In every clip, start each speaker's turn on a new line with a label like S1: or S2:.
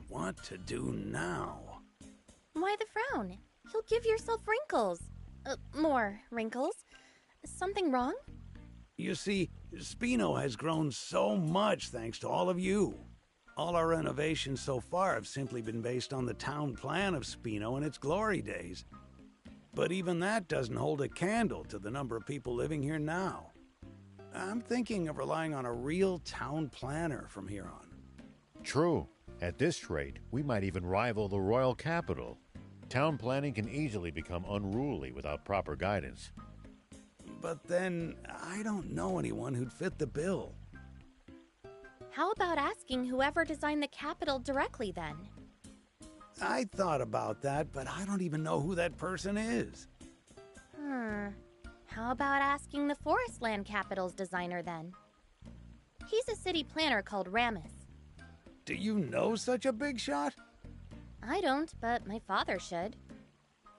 S1: What to do now?
S2: Why the frown? You'll give yourself wrinkles. More wrinkles. Something wrong?
S1: You see, Spino has grown so much thanks to all of you. All our renovations so far have simply been based on the town plan of Spino in its glory days. But even that doesn't hold a candle to the number of people living here now. I'm thinking of relying on a real town planner from here on.
S3: True. At this rate, we might even rival the royal capital. Town planning can easily become unruly without proper guidance.
S1: But then, I don't know anyone who'd fit the bill.
S2: How about asking whoever designed the Capitol directly then?
S1: I thought about that, but I don't even know who that person is.
S2: How about asking the Forestland Capital's designer then? He's a city planner called Ramus.
S1: Do you know such a big shot?
S2: I don't, but my father should.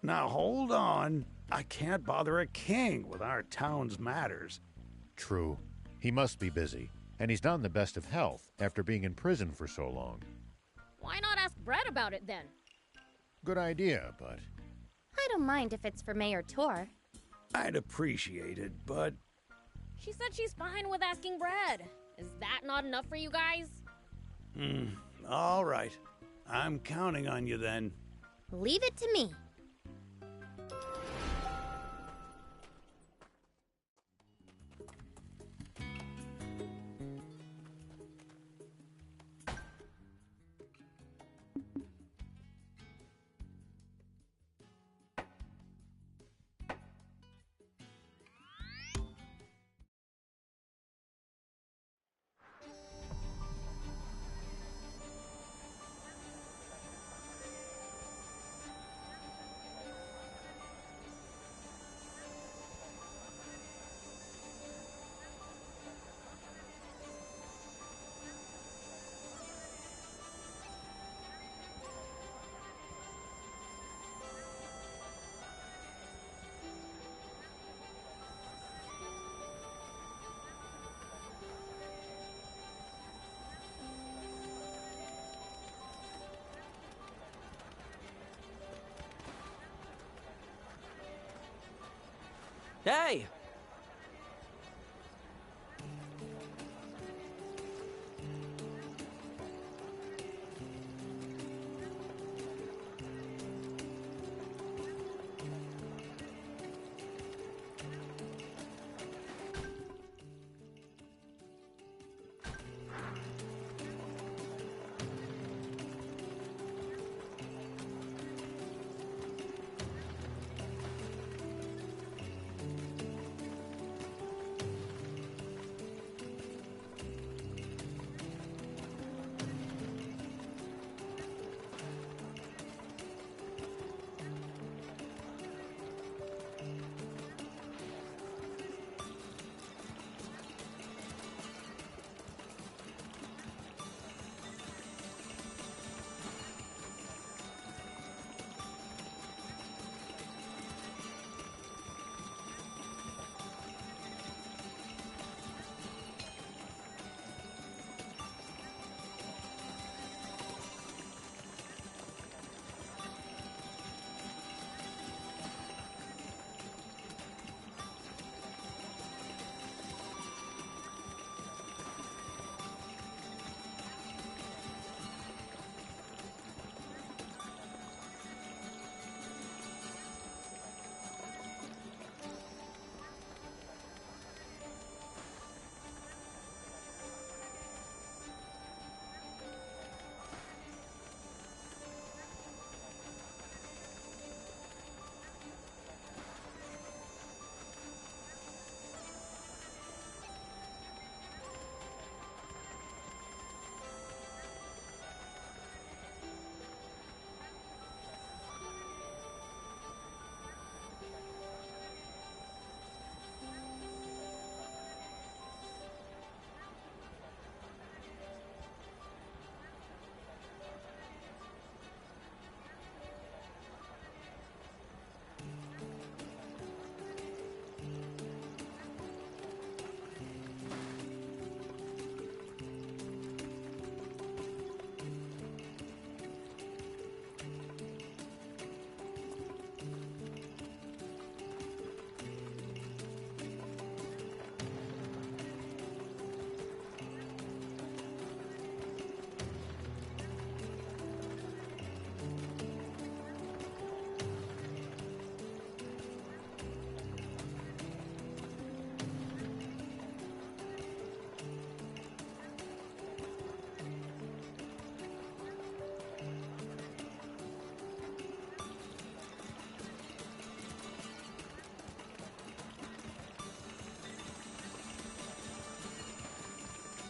S1: Now hold on. I can't bother a king with our town's matters.
S3: True. He must be busy, and he's not in the best of health after being in prison for so long.
S4: Why not ask Brett about it then?
S3: Good idea, but...
S2: I don't mind if it's for Mayor Tor.
S1: I'd appreciate it, but...
S4: She said she's fine with asking Brett. Is that not enough for you guys?
S1: All right. I'm counting on you then.
S2: Leave it to me.
S5: Hey!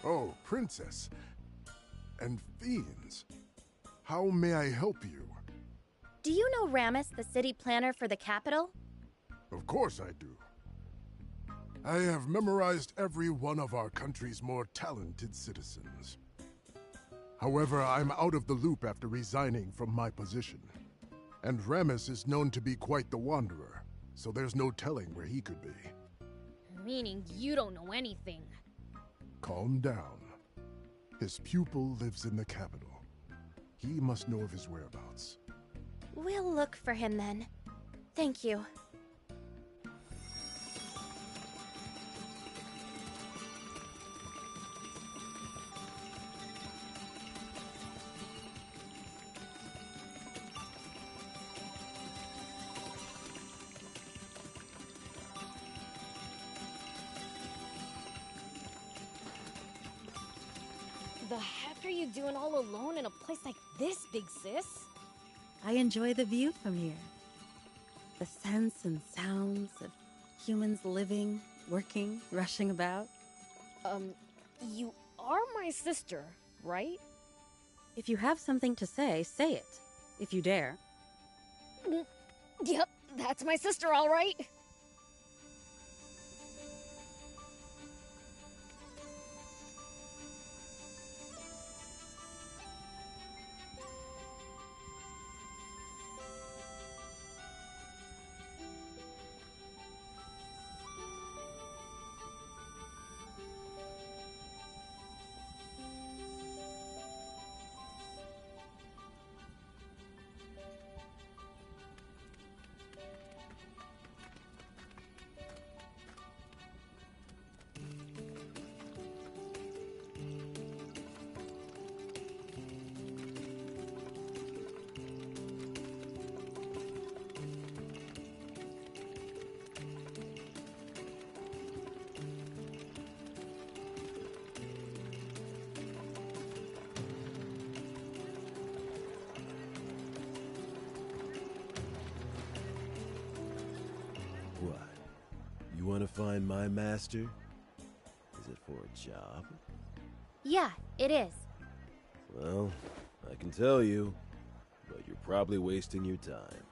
S6: Oh, Princess. And fiends. How may I help you?
S2: Do you know Ramus, the city planner for the capital?
S6: Of course I do. I have memorized every one of our country's more talented citizens. However, I'm out of the loop after resigning from my position. And Ramus is known to be quite the wanderer, so there's no telling where he could be.
S4: Meaning you don't know anything.
S6: Calm down. His pupil lives in the capital. He must know of his whereabouts.
S2: We'll look for him then. Thank you.
S4: The heck are you doing all alone in a place like this, big sis?
S7: I enjoy the view from here. The scents and sounds of humans living, working, rushing about.
S4: You are my sister, right?
S7: If you have something to say it. If you dare.
S4: Yep, that's my sister, all right.
S8: What? You want to find my master? Is it for a job?
S2: Yeah, it is.
S8: Well, I can tell you, but you're probably wasting your time.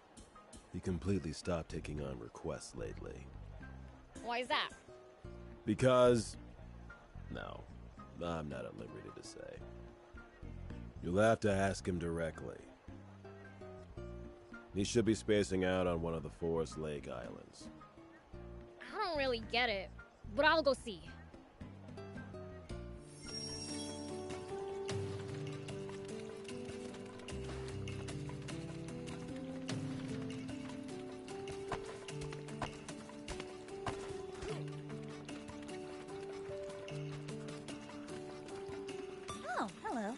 S8: He completely stopped taking on requests lately.
S4: Why is that?
S8: Because... No, I'm not at liberty to say. You'll have to ask him directly. He should be spacing out on one of the Forest Lake Islands.
S4: I don't really get it, but I'll go see.
S2: Oh, hello.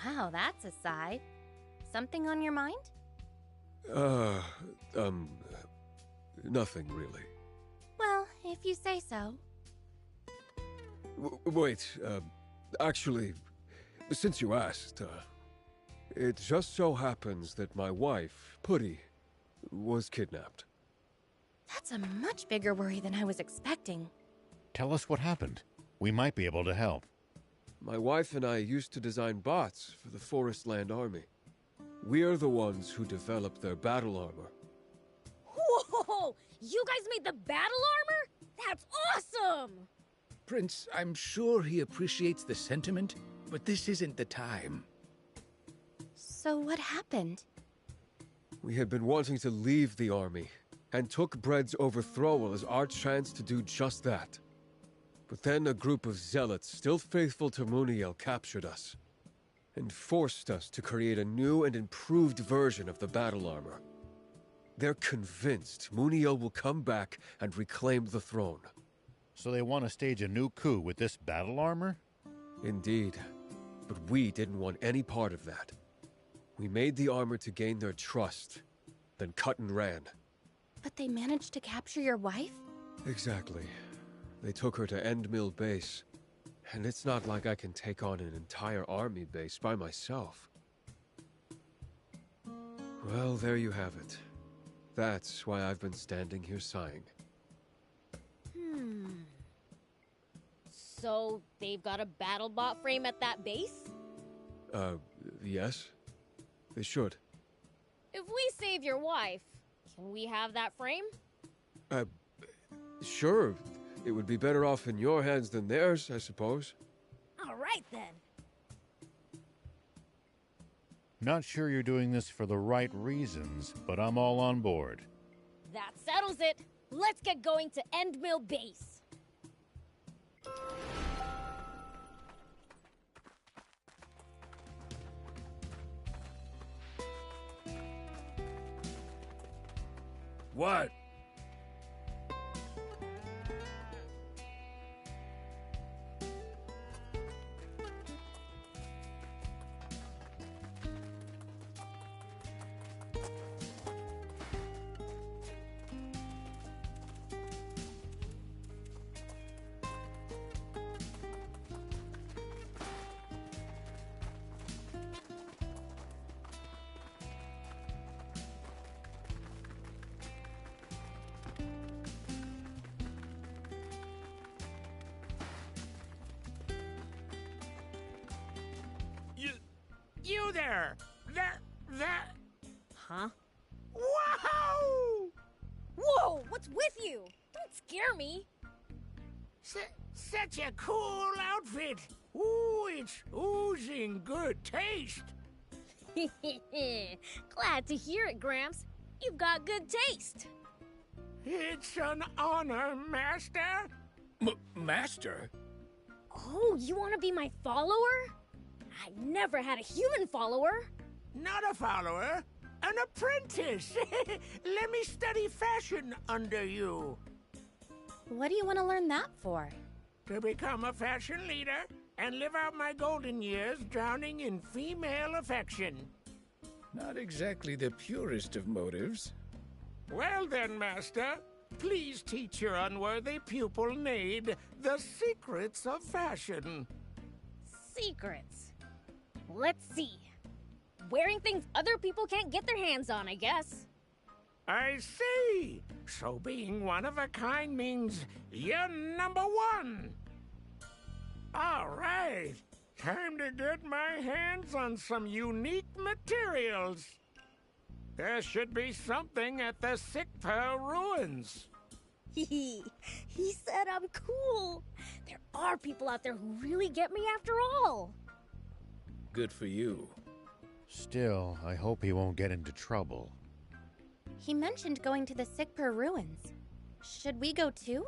S2: Wow, that's a sigh. Something on your mind?
S9: Nothing really.
S2: Well, if you say so.
S9: Wait, actually, since you asked, it just so happens that my wife, Putty, was kidnapped.
S2: That's a much bigger worry than I was expecting.
S3: Tell us what happened. We might be able to help.
S9: My wife and I used to design bots for the Forestland Army. We're the ones who developed their battle armor.
S4: Whoa! You guys made the battle armor? That's awesome!
S10: Prince, I'm sure he appreciates the sentiment, but this isn't the time.
S2: So what happened?
S9: We had been wanting to leave the army, and took Bread's overthrow as our chance to do just that. But then a group of zealots still faithful to Muniel captured us, and forced us to create a new and improved version of the battle armor. They're convinced Muniel will come back and reclaim the throne.
S3: So they want to stage a new coup with this battle armor?
S9: Indeed, but we didn't want any part of that. We made the armor to gain their trust, then cut and ran.
S2: But they managed to capture your wife?
S9: Exactly. They took her to Endmill Base, and it's not like I can take on an entire army base by myself. Well, there you have it. That's why I've been standing here sighing.
S4: So, they've got a BattleBot frame at that base?
S9: Yes. They should.
S4: If we save your wife, can we have that frame?
S9: Sure. It would be better off in your hands than theirs, I suppose.
S4: All right, then.
S3: Not sure you're doing this for the right reasons, but I'm all on board.
S4: That settles it. Let's get going to Endmill Base.
S10: What?
S11: You there! That...
S4: Huh?
S11: Wow!
S4: Whoa! What's with you? Don't scare me!
S11: Such a cool outfit! Ooh, it's oozing good taste!
S4: Glad to hear it, Gramps. You've got good taste.
S11: It's an honor, Master!
S10: Master?
S4: Oh, you want to be my follower? I never had a human follower.
S11: Not a follower, an apprentice! Let me study fashion under you.
S2: What do you want to learn that for?
S11: To become a fashion leader and live out my golden years drowning in female affection.
S10: Not exactly the purest of motives.
S11: Well then, Master, please teach your unworthy pupil Nade the secrets of fashion.
S4: Secrets? Let's see. Wearing things other people can't get their hands on, I guess.
S11: I see. So being one of a kind means you're number one. All right. Time to get my hands on some unique materials. There should be something at the Sikpa ruins.
S4: He said I'm cool. There are people out there who really get me after all.
S10: Good for you.
S3: Still, I hope he won't get into trouble.
S2: He mentioned going to the Sikpur ruins. Should we go too?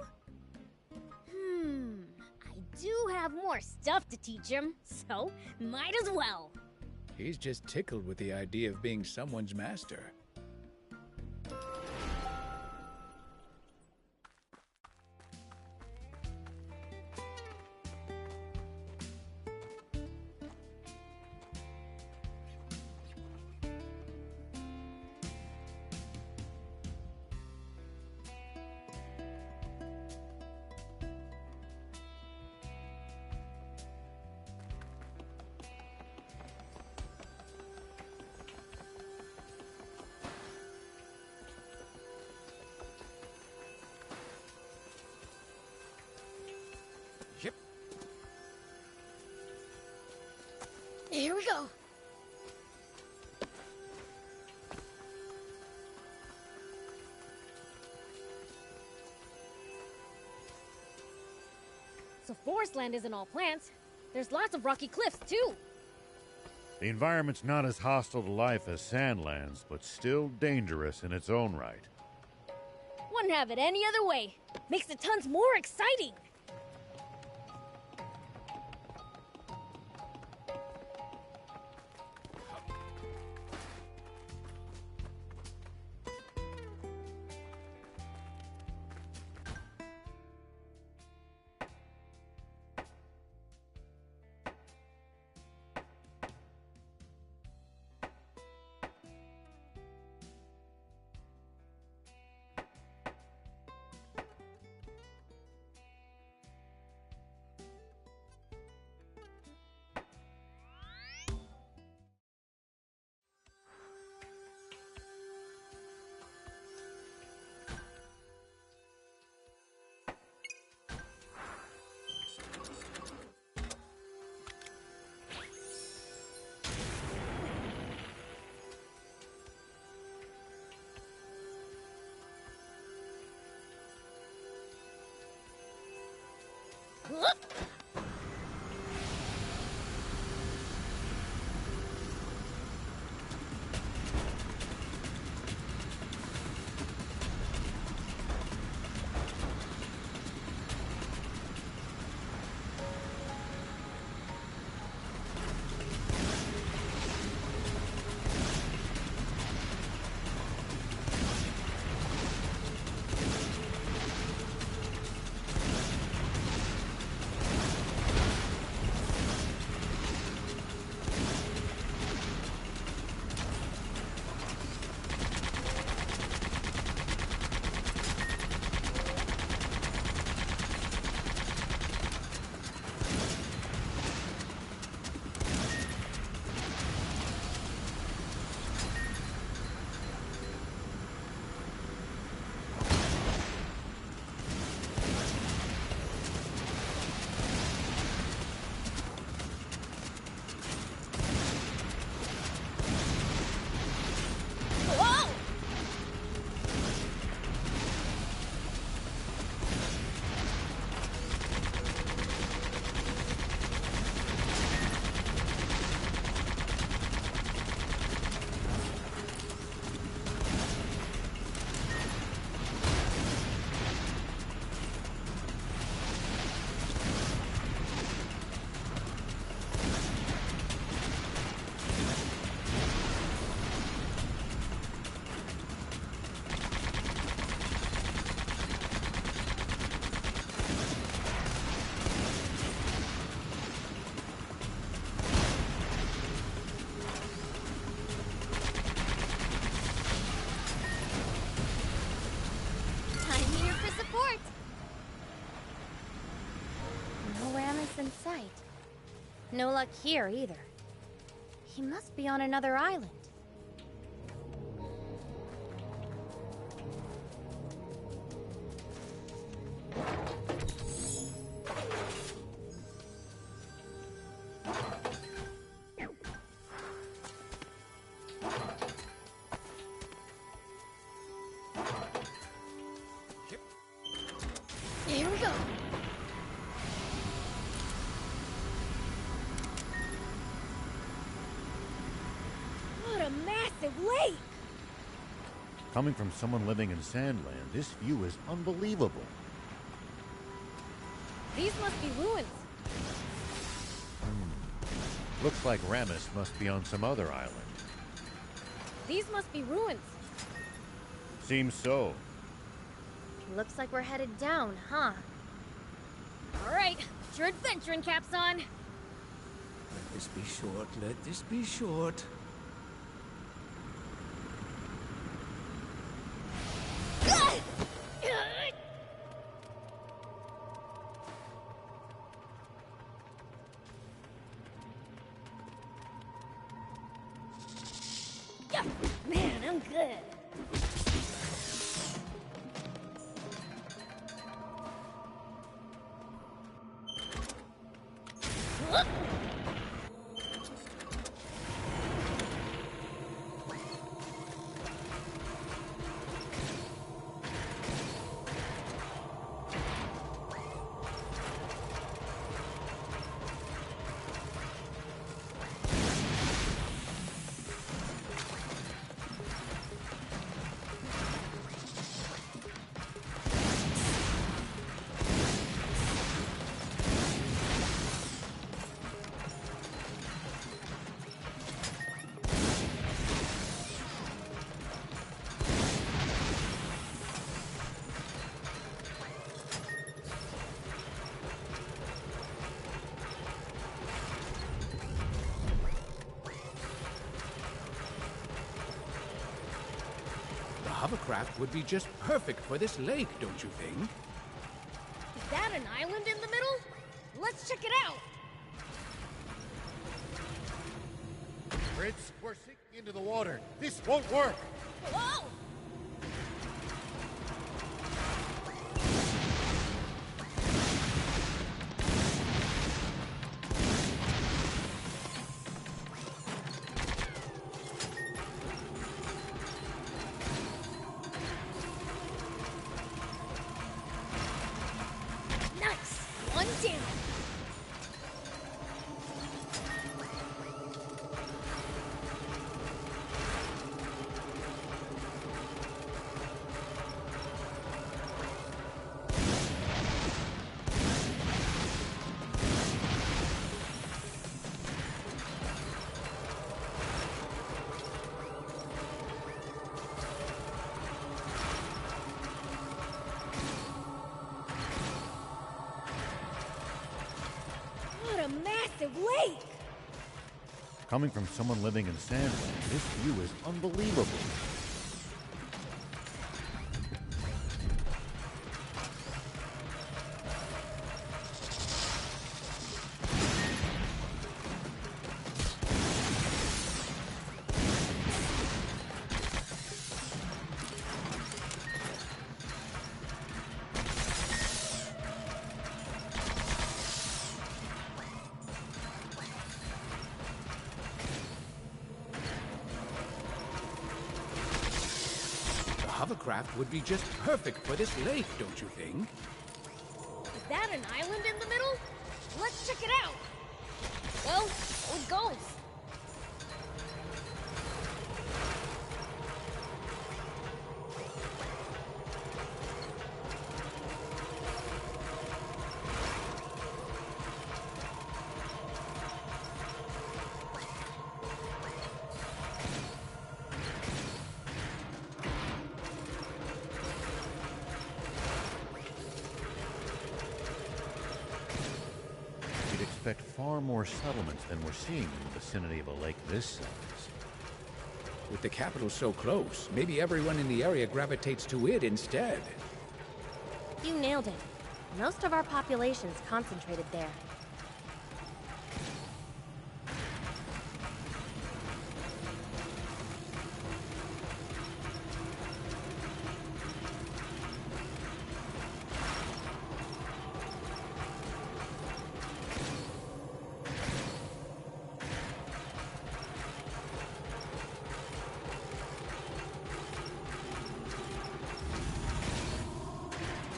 S4: I do have more stuff to teach him, so might as well.
S10: He's just tickled with the idea of being someone's master.
S4: Here we go. So forest land isn't all plants. There's lots of rocky cliffs, too.
S3: The environment's not as hostile to life as Sandlands, but still dangerous in its own right.
S4: Wouldn't have it any other way. Makes the tons more exciting.
S2: In sight. No luck here either. He must be on another island. Here we go.
S4: Lake!
S3: Coming from someone living in Sandland, this view is unbelievable.
S4: These must be ruins.
S3: Looks like Rammus must be on some other island.
S4: These must be ruins.
S3: Seems so.
S2: Looks like we're headed down, huh?
S4: Alright, put your adventuring caps on.
S10: Let this be short, let this be short.
S4: Man, I'm good.
S10: hovercraft would be just perfect for this lake, don't you think?
S4: Is that an island in the middle? Let's check it out!
S3: Fritz, we're sinking into the water. This won't work.
S4: Whoa! Nice! One down! What a massive lake!
S3: Coming from someone living in Sandland, this view is unbelievable.
S10: The hovercraft would be just perfect for this lake, don't you think?
S4: Is that an island in the middle? Let's check it out! Well, so it goes.
S3: You'd expect far more settlements than we're seeing in the vicinity of a lake this size.
S10: With the capital so close, maybe everyone in the area gravitates to it instead.
S2: You nailed it. Most of our population's concentrated there.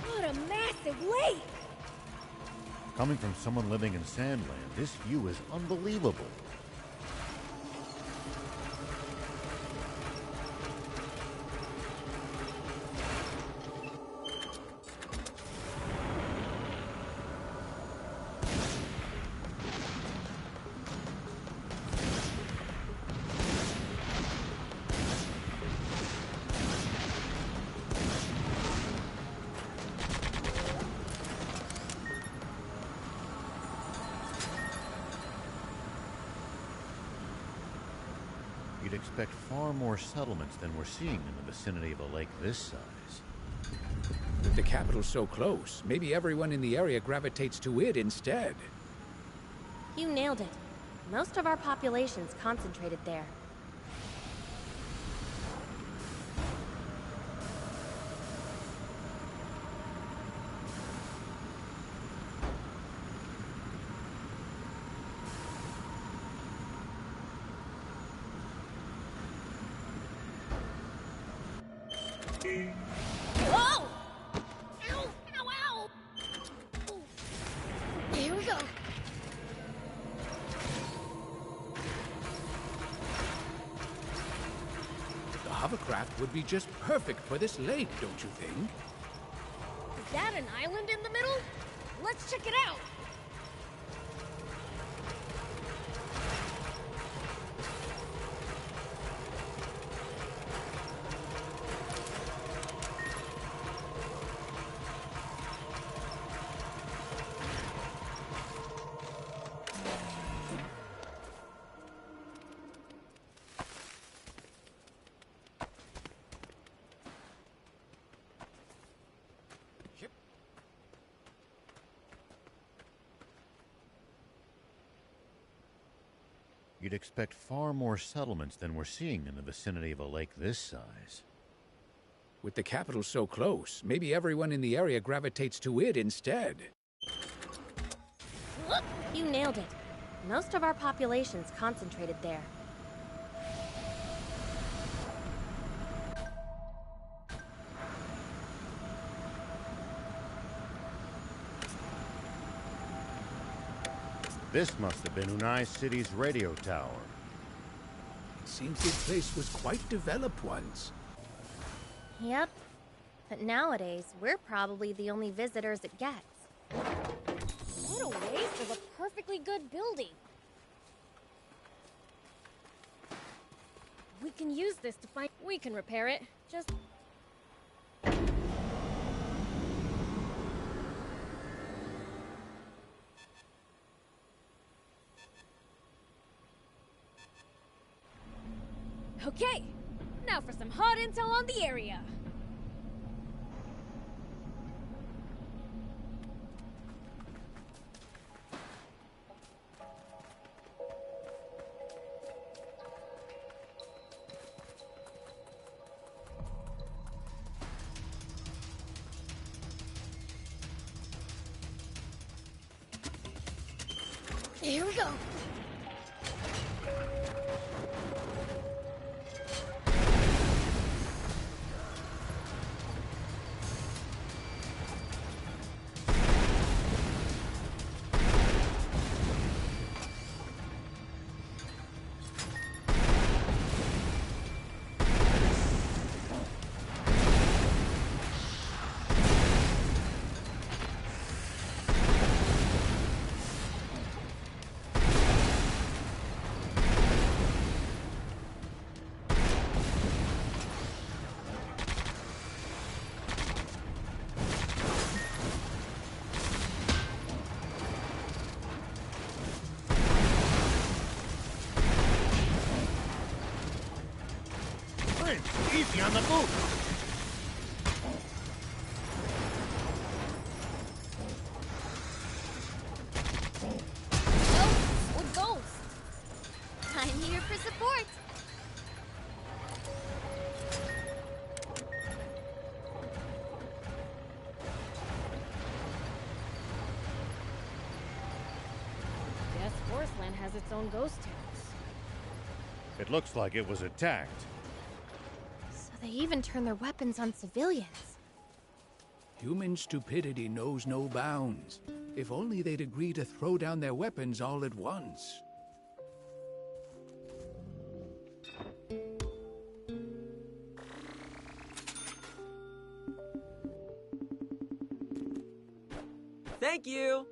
S4: What a massive lake!
S3: Coming from someone living in Sandland, this view is unbelievable. You'd expect far more settlements than we're seeing in the vicinity of a lake this size.
S10: With the capital so close, maybe everyone in the area gravitates to it instead.
S2: You nailed it. Most of our population's concentrated there.
S4: Whoa! Ow! Ow! Ow! Here we go.
S10: The hovercraft would be just perfect for this lake, don't you think?
S4: Is that an island in the middle? Let's check it out.
S3: You'd expect far more settlements than we're seeing in the vicinity of a lake this size.
S10: With the capital so close, maybe everyone in the area gravitates to it instead.
S2: You nailed it. Most of our population's concentrated there.
S3: This must have been Unai City's radio tower.
S10: Seems this place was quite developed once.
S2: Yep. But nowadays, we're probably the only visitors it gets.
S4: What a waste of a perfectly good building. We can use this to find... We can repair it. Just... Okay, now for some hot intel on the area. Here we go.
S3: Easy on the boot!
S4: What goes?
S2: I'm here for support.
S4: Guess Forestland has its own ghost towns.
S3: It looks like it was attacked.
S2: So they even turn their weapons on civilians.
S10: Human stupidity knows no bounds. If only they'd agree to throw down their weapons all at once.
S5: Thank you!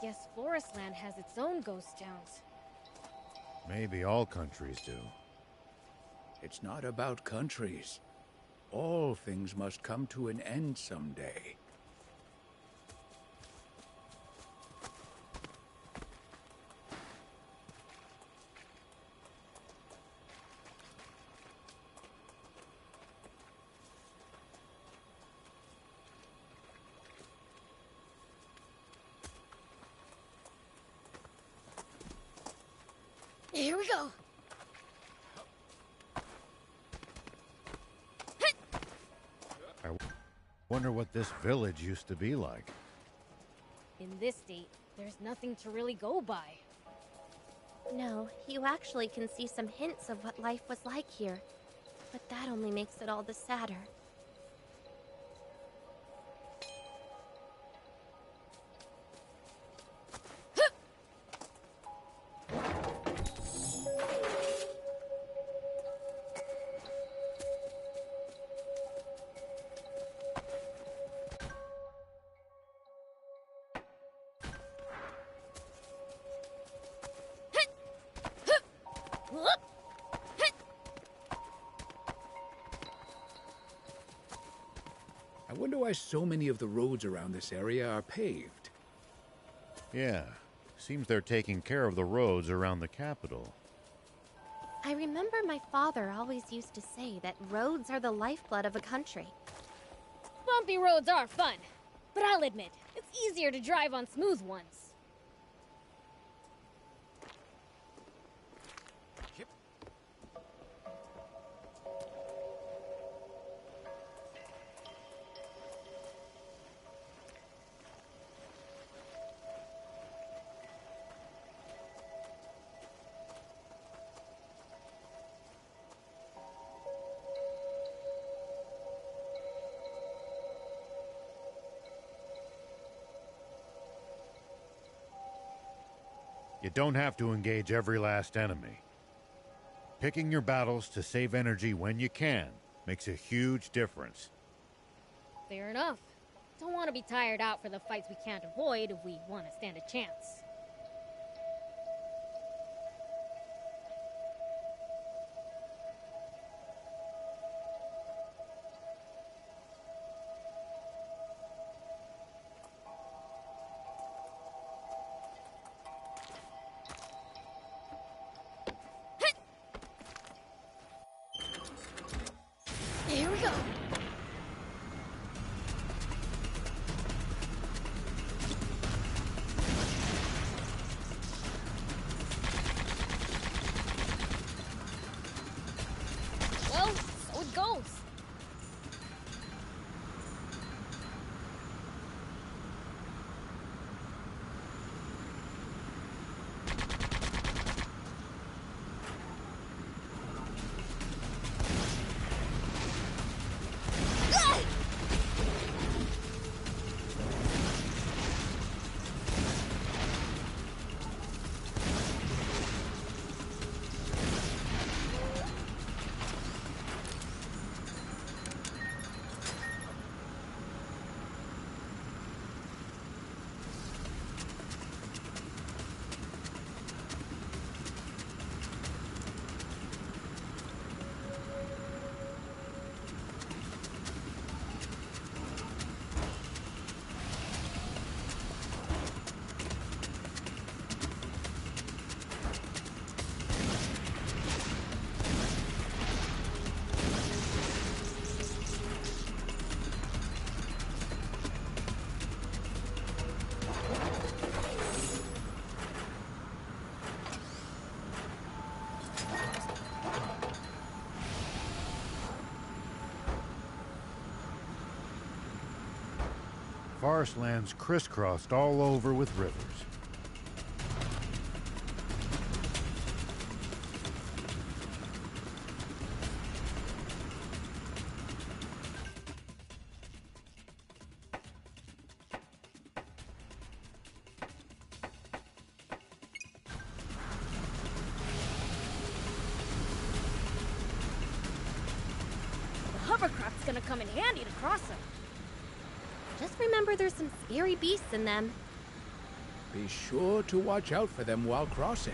S4: Guess Forestland has its own ghost towns.
S3: Maybe all countries do.
S10: It's not about countries. All things must come to an end someday.
S4: Here we go.
S3: I wonder what this village used to be like.
S4: In this state, there's nothing to really go by.
S2: No, you actually can see some hints of what life was like here. But that only makes it all the sadder.
S10: I wonder why so many of the roads around this area are paved.
S3: Yeah, seems they're taking care of the roads around the capital.
S2: I remember my father always used to say that roads are the lifeblood of a country.
S4: Bumpy roads are fun, but I'll admit, it's easier to drive on smooth ones.
S3: You don't have to engage every last enemy. Picking your battles to save energy when you can makes a huge difference.
S4: Fair enough. Don't want to be tired out for the fights we can't avoid if we want to stand a chance. Here we go. Well, so it goes.
S3: Forest land's crisscrossed all over with rivers.
S4: The hovercraft's gonna come in handy to cross them.
S2: Just remember there's some scary beasts in them.
S10: Be sure to watch out for them while crossing.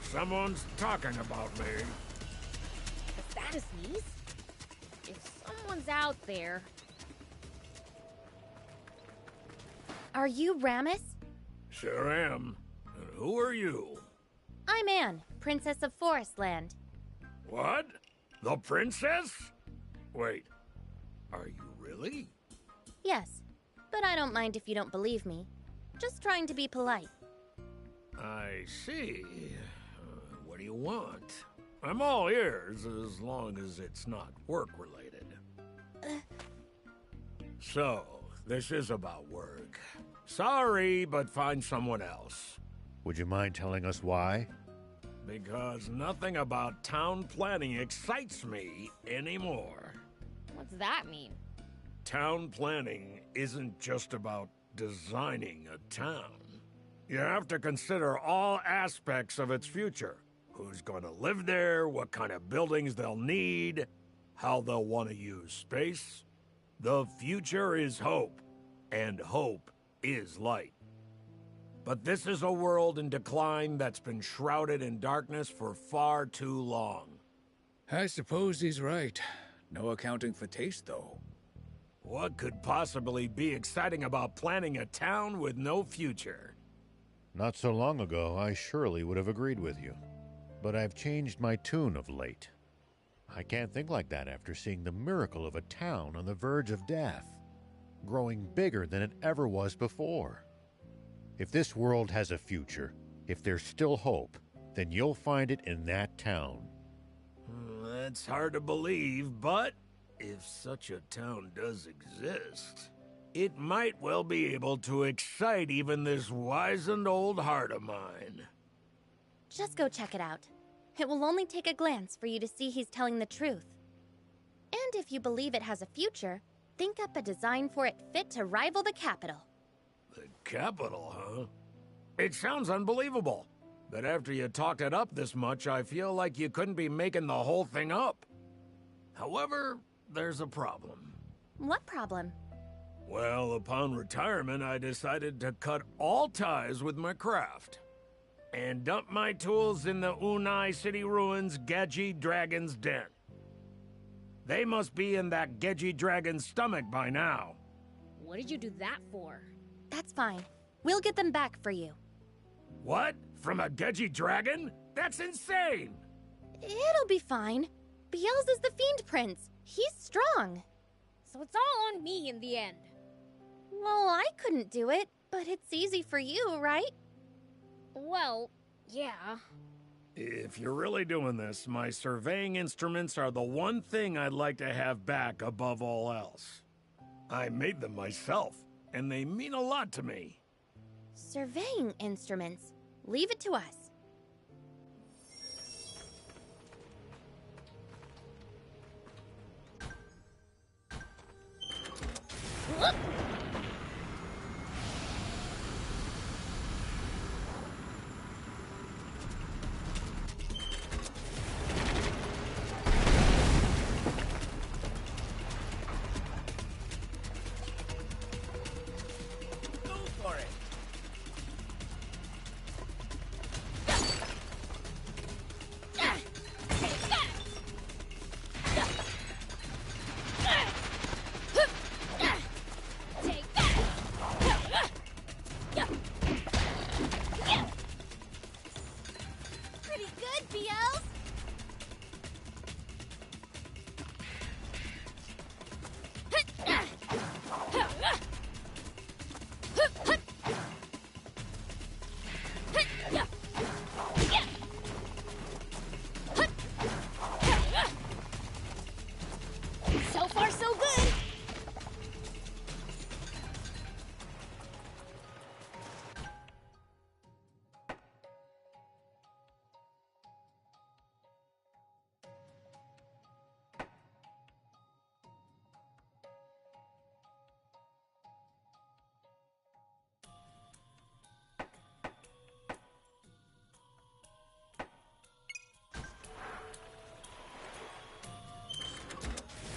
S11: Someone's talking about me.
S4: Is that a sneeze? If someone's out there...
S2: Are you Rammus?
S11: Sure am. And who are you?
S2: I'm Anne, Princess of Forestland.
S11: What? The princess? Wait, are you really?
S2: Yes, but I don't mind if you don't believe me. Just trying to be polite.
S11: I see. What do you want? I'm all ears as long as it's not work-related. So, this is about work. Sorry, but find someone else.
S3: Would you mind telling us why?
S11: Because nothing about town planning excites me anymore.
S4: What's that mean?
S11: Town planning isn't just about designing a town. You have to consider all aspects of its future. Who's going to live there, what kind of buildings they'll need, how they'll want to use space. The future is hope, and hope is light. But this is a world in decline that's been shrouded in darkness for far too long.
S10: I suppose he's right. No accounting for taste, though.
S11: What could possibly be exciting about planning a town with no future?
S3: Not so long ago, I surely would have agreed with you. But I've changed my tune of late. I can't think like that after seeing the miracle of a town on the verge of death, growing bigger than it ever was before. If this world has a future, if there's still hope, then you'll find it in that town.
S11: That's hard to believe, but if such a town does exist, it might well be able to excite even this wizened old heart of mine.
S2: Just go check it out. It will only take a glance for you to see he's telling the truth. And if you believe it has a future, think up a design for it fit to rival the capital.
S11: The capital, huh? It sounds unbelievable. But after you talked it up this much, I feel like you couldn't be making the whole thing up. However, there's a problem.
S2: What problem?
S11: Well, upon retirement, I decided to cut all ties with my craft and dump my tools in the Unai City Ruins Gedji Dragon's den. They must be in that Gedji Dragon's stomach by now.
S4: What did you do that for?
S2: That's fine. We'll get them back for you.
S11: What? From a Gedji Dragon? That's insane!
S2: It'll be fine. Biel's is the Fiend Prince. He's strong.
S4: So it's all on me in the end.
S2: Well, I couldn't do it, but it's easy for you, right?
S4: Well, yeah.
S11: If you're really doing this, my surveying instruments are the one thing I'd like to have back above all else. I made them myself, and they mean a lot to me.
S2: Surveying instruments. Leave it to us.
S4: Whoop!
S2: So far, so good.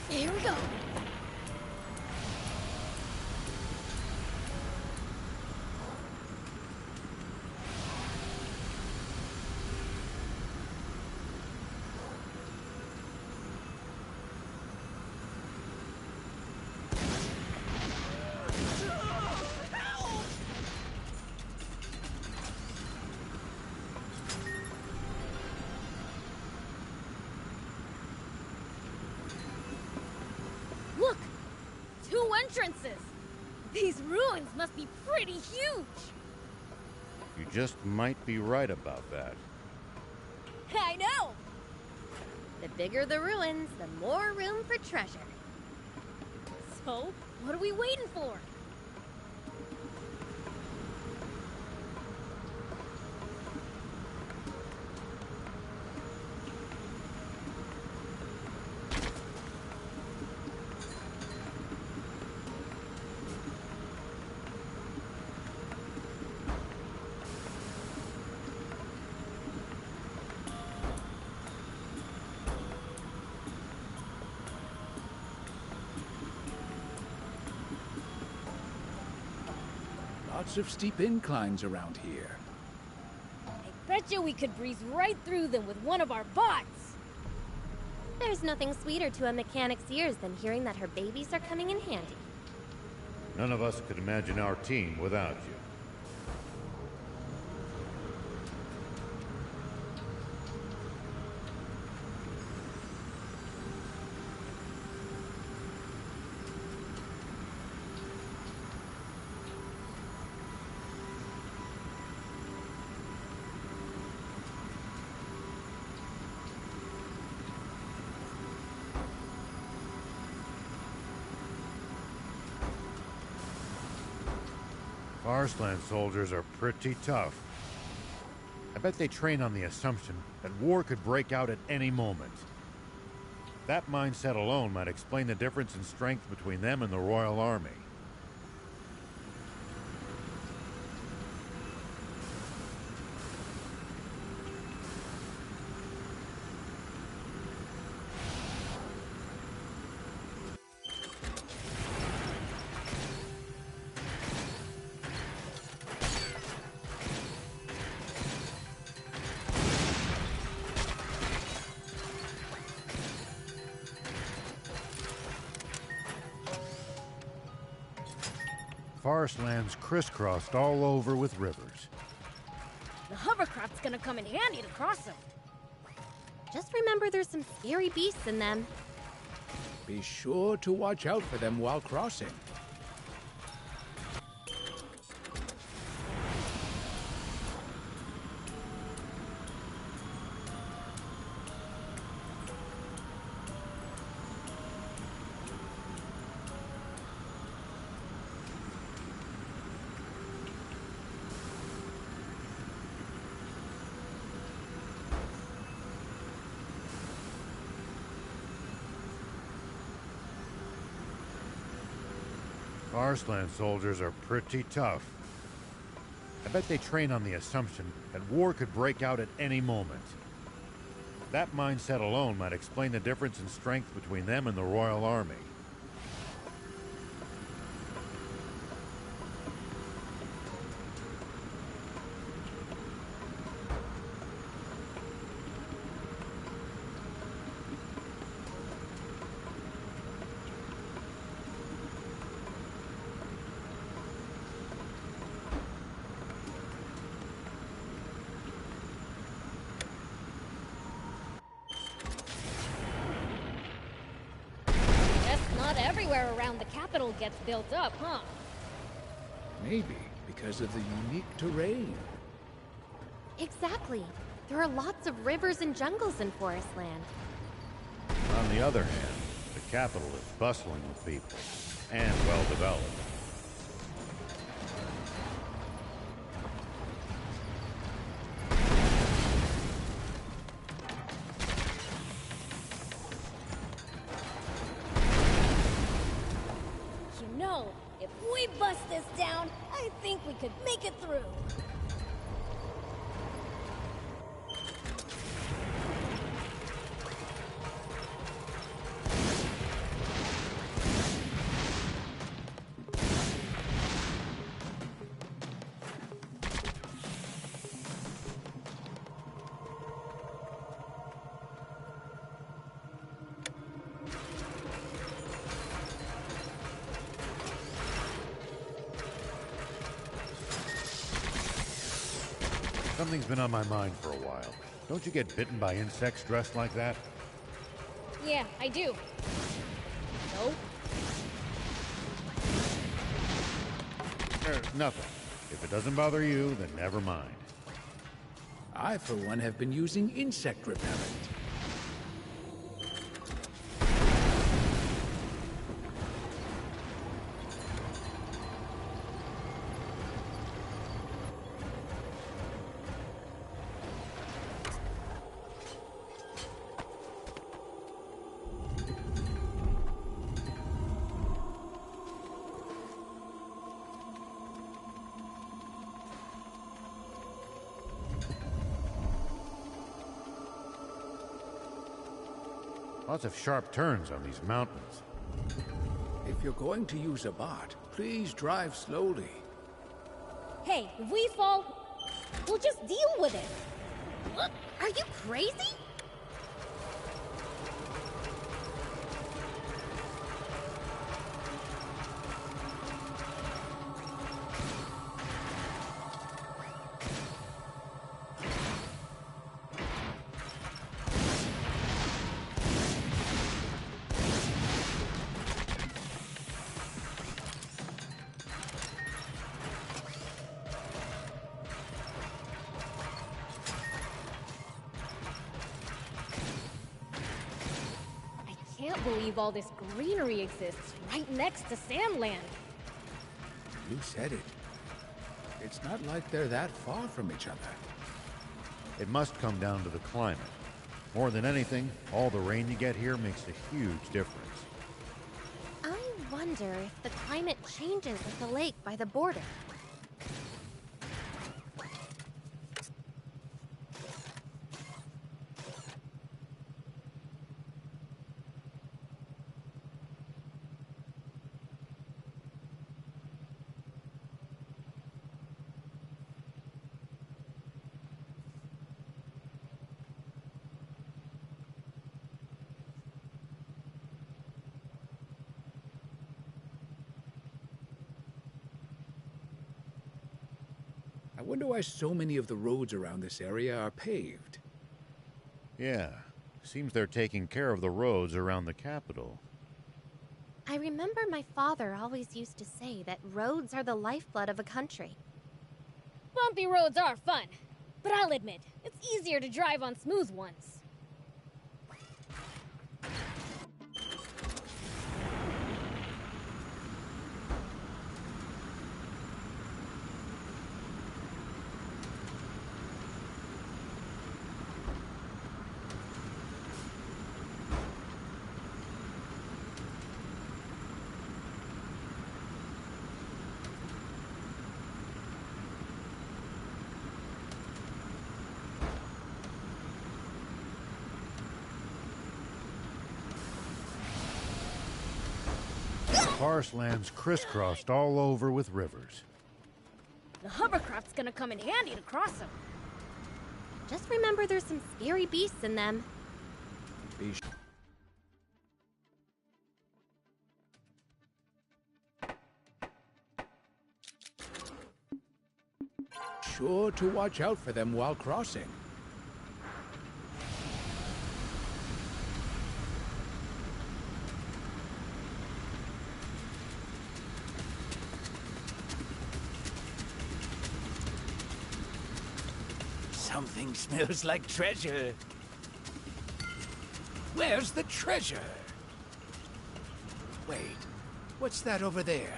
S2: Here we go.
S4: Look! 2 entrances! These ruins must be pretty huge!
S3: You just might be right about that.
S4: I know!
S2: The bigger the ruins, the more room for treasure.
S4: So, what are we waiting for?
S10: lots of steep inclines around here.
S4: I bet you we could breeze right through them with one of our bots!
S2: There's nothing sweeter to a mechanic's ears than hearing that her babies are coming in handy.
S3: None of us could imagine our team without you. Farsland soldiers are pretty tough. I bet they train on the assumption that war could break out at any moment. That mindset alone might explain the difference in strength between them and the Royal Army. Farsland's crisscrossed all over with rivers.
S4: The hovercraft's gonna come in handy to cross them.
S2: Just remember there's some scary beasts in them.
S10: Be sure to watch out for them while crossing.
S3: Farsland soldiers are pretty tough. I bet they train on the assumption that war could break out at any moment. That mindset alone might explain the difference in strength between them and the Royal Army.
S4: Not everywhere around the capital gets built up, huh?
S10: Maybe because of the unique terrain.
S2: Exactly. There are lots of rivers and jungles in Forestland.
S3: On the other hand, the capital is bustling with people and well developed.
S4: You know, if we bust this down, I think we could make it through.
S3: Something's been on my mind for a while. Don't you get bitten by insects dressed like that?
S4: Yeah, I do. No?
S3: Nothing. If it doesn't bother you, then never mind.
S10: I, for one, have been using insect repellent.
S3: Lots of sharp turns on these mountains.
S10: If you're going to use a bot, please drive slowly.
S4: Hey, if we fall, we'll just deal with it.
S2: What? Are you crazy?
S4: I can't believe all this greenery exists right next to Sandland.
S10: You said it. It's not like they're that far from each other.
S3: It must come down to the climate. More than anything, all the rain you get here makes a huge difference.
S2: I wonder if the climate changes at the lake by the border.
S10: I wonder why so many of the roads around this area are paved.
S3: Yeah, seems they're taking care of the roads around the capital.
S2: I remember my father always used to say that roads are the lifeblood of a country.
S4: Bumpy roads are fun, but I'll admit, it's easier to drive on smooth ones.
S3: Parseland's crisscrossed all over with rivers.
S4: The hovercraft's gonna come in handy to cross them.
S2: Just remember there's some scary beasts in them.
S10: Be sure to watch out for them while crossing.
S1: Something smells like treasure. Where's the treasure?
S10: Wait, what's that over there?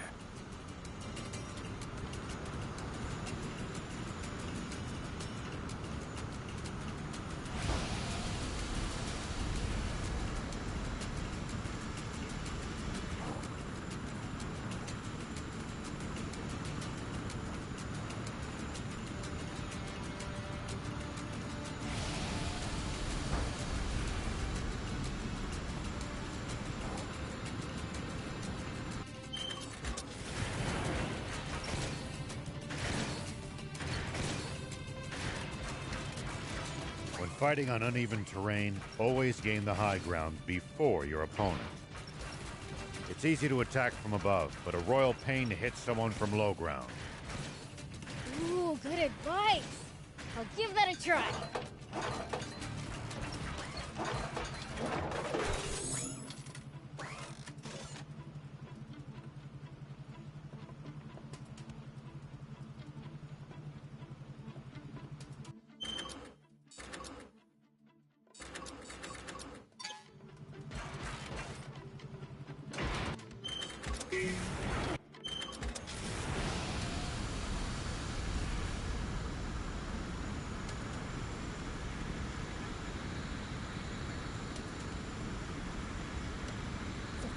S3: When fighting on uneven terrain, always gain the high ground before your opponent. It's easy to attack from above, but a royal pain to hit someone from low ground.
S4: Ooh, good advice. I'll give that a try.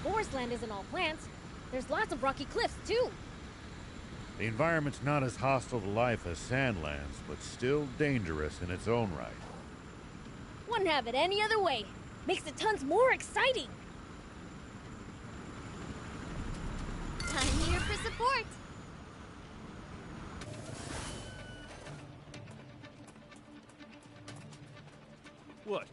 S4: Forest land isn't all plants. There's lots of rocky cliffs, too.
S3: The environment's not as hostile to life as Sandlands, but still dangerous in its own right.
S4: Wouldn't have it any other way. Makes it tons more exciting.
S2: I'm here for support.
S9: What?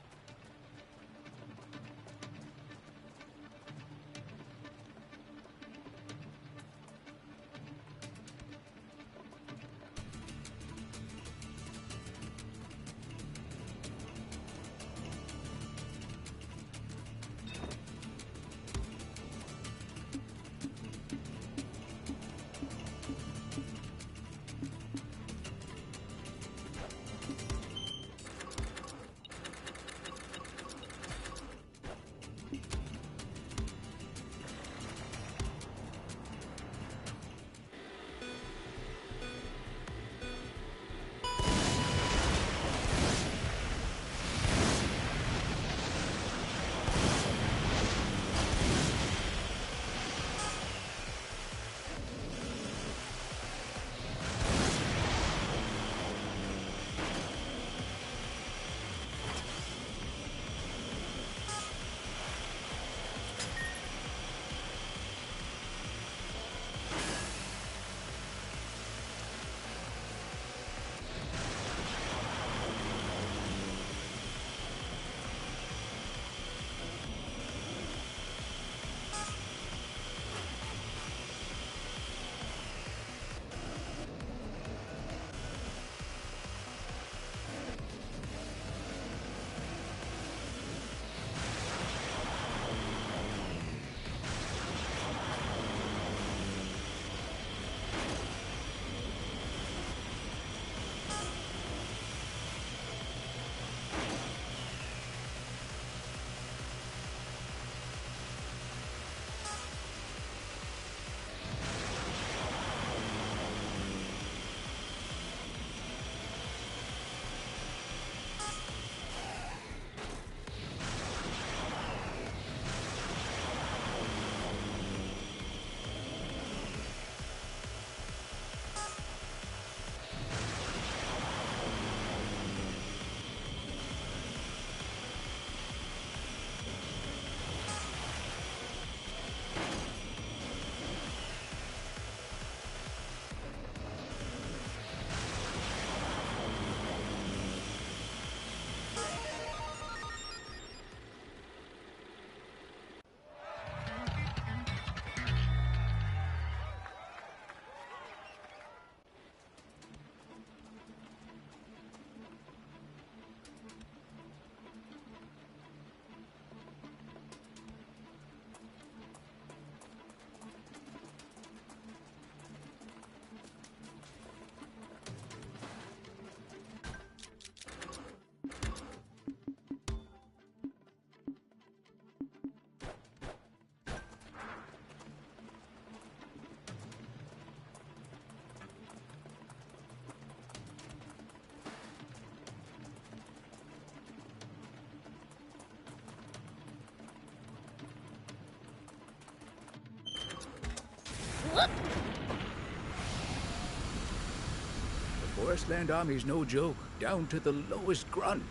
S10: The Forestland Army's no joke, down to the lowest grunt.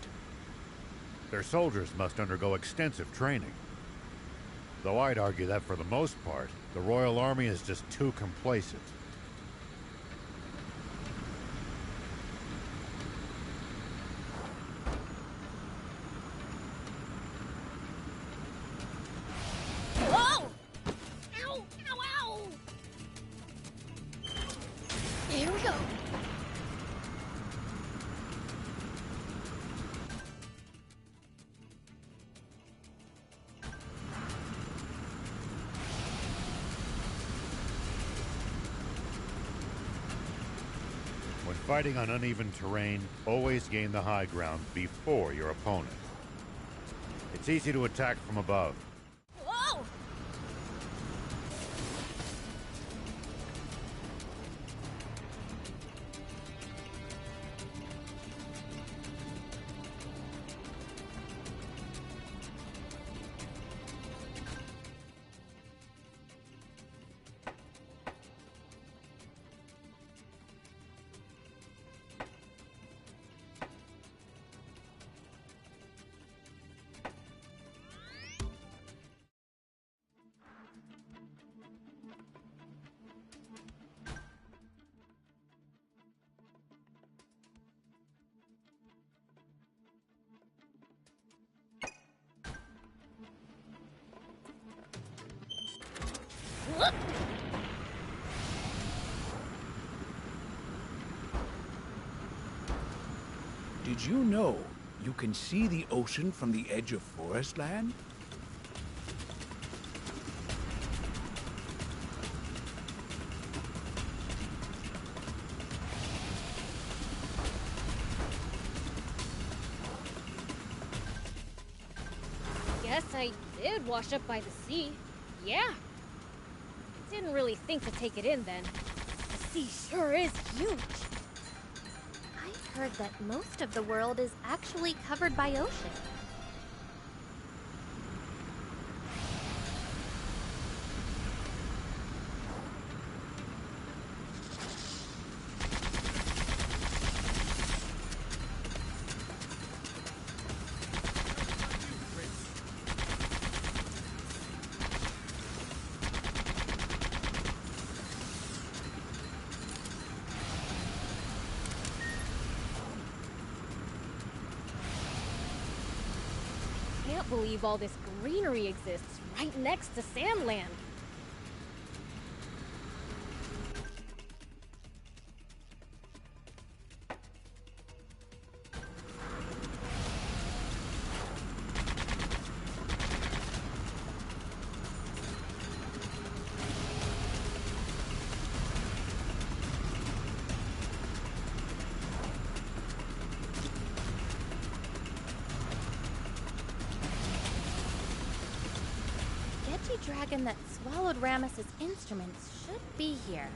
S3: Their soldiers must undergo extensive training. Though I'd argue that for the most part, the Royal Army is just too complacent.
S4: Whoa! Ow! Ow! Ow! Here we go.
S3: When fighting on uneven terrain, always gain the high ground before your opponent. It's easy to attack from above.
S4: Whoa!
S10: Did you know you can see the ocean from the edge of Forest Land?
S4: Guess I did wash up by the sea. Yeah. Didn't really think to take it in then. The sea sure is huge.
S2: I've heard that most of the world is actually covered by ocean.
S4: Can't believe all this greenery exists right next to Sandland.
S2: Dragon that swallowed Rammus's instruments should be here.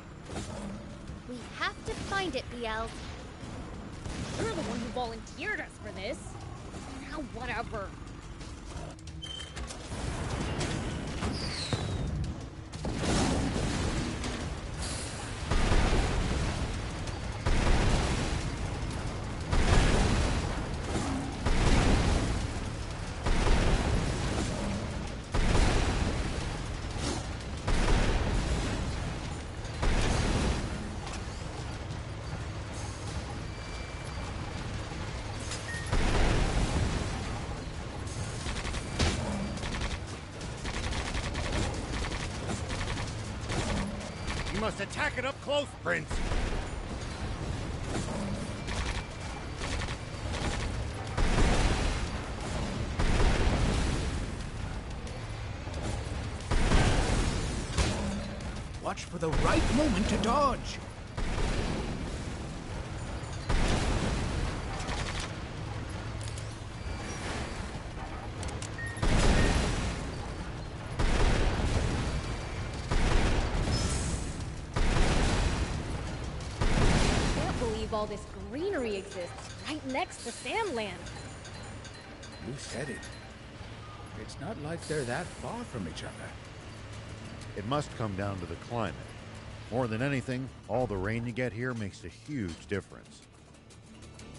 S2: We have to find it, BL.
S4: You're the one who volunteered us for this. Now, whatever.
S3: You must attack it up close, Prince.
S10: Watch for the right moment to dodge.
S4: All this greenery exists right next to Sandland.
S10: You said it. It's not like they're that far from each other.
S3: It must come down to the climate. More than anything, all the rain you get here makes a huge difference.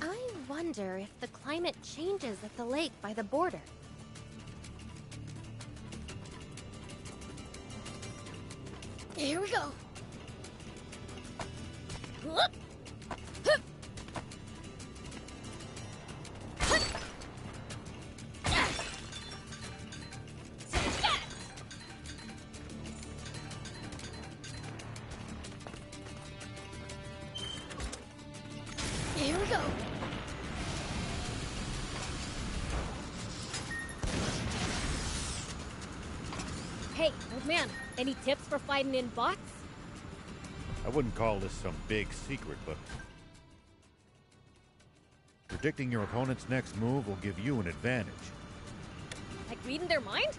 S2: I wonder if the climate changes at the lake by the border.
S4: Here we go. Here we go. Hey, old man, any tips for fighting in bots?
S3: I wouldn't call this some big secret, but predicting your opponent's next move will give you an advantage.
S4: Like reading their mind?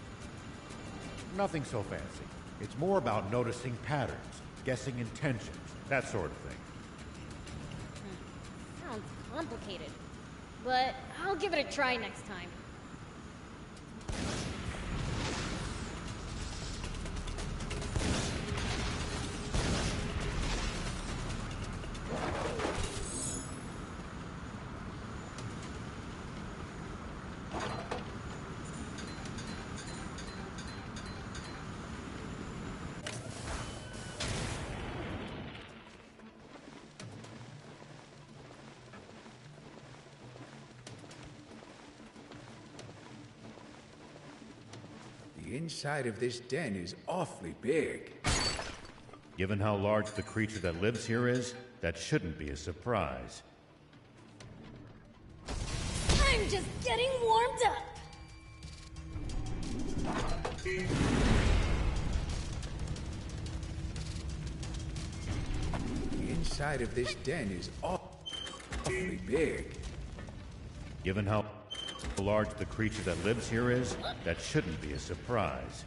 S3: Nothing so fancy. It's more about noticing patterns, guessing intentions, that sort of thing.
S4: Sounds complicated, but I'll give it a try next time.
S10: The inside of this den is awfully big.
S3: Given how large the creature that lives here is, that shouldn't be a surprise.
S4: I'm just getting warmed up.
S10: The inside of this den is awfully big.
S3: Given how large the creature that lives here is, that shouldn't be a surprise.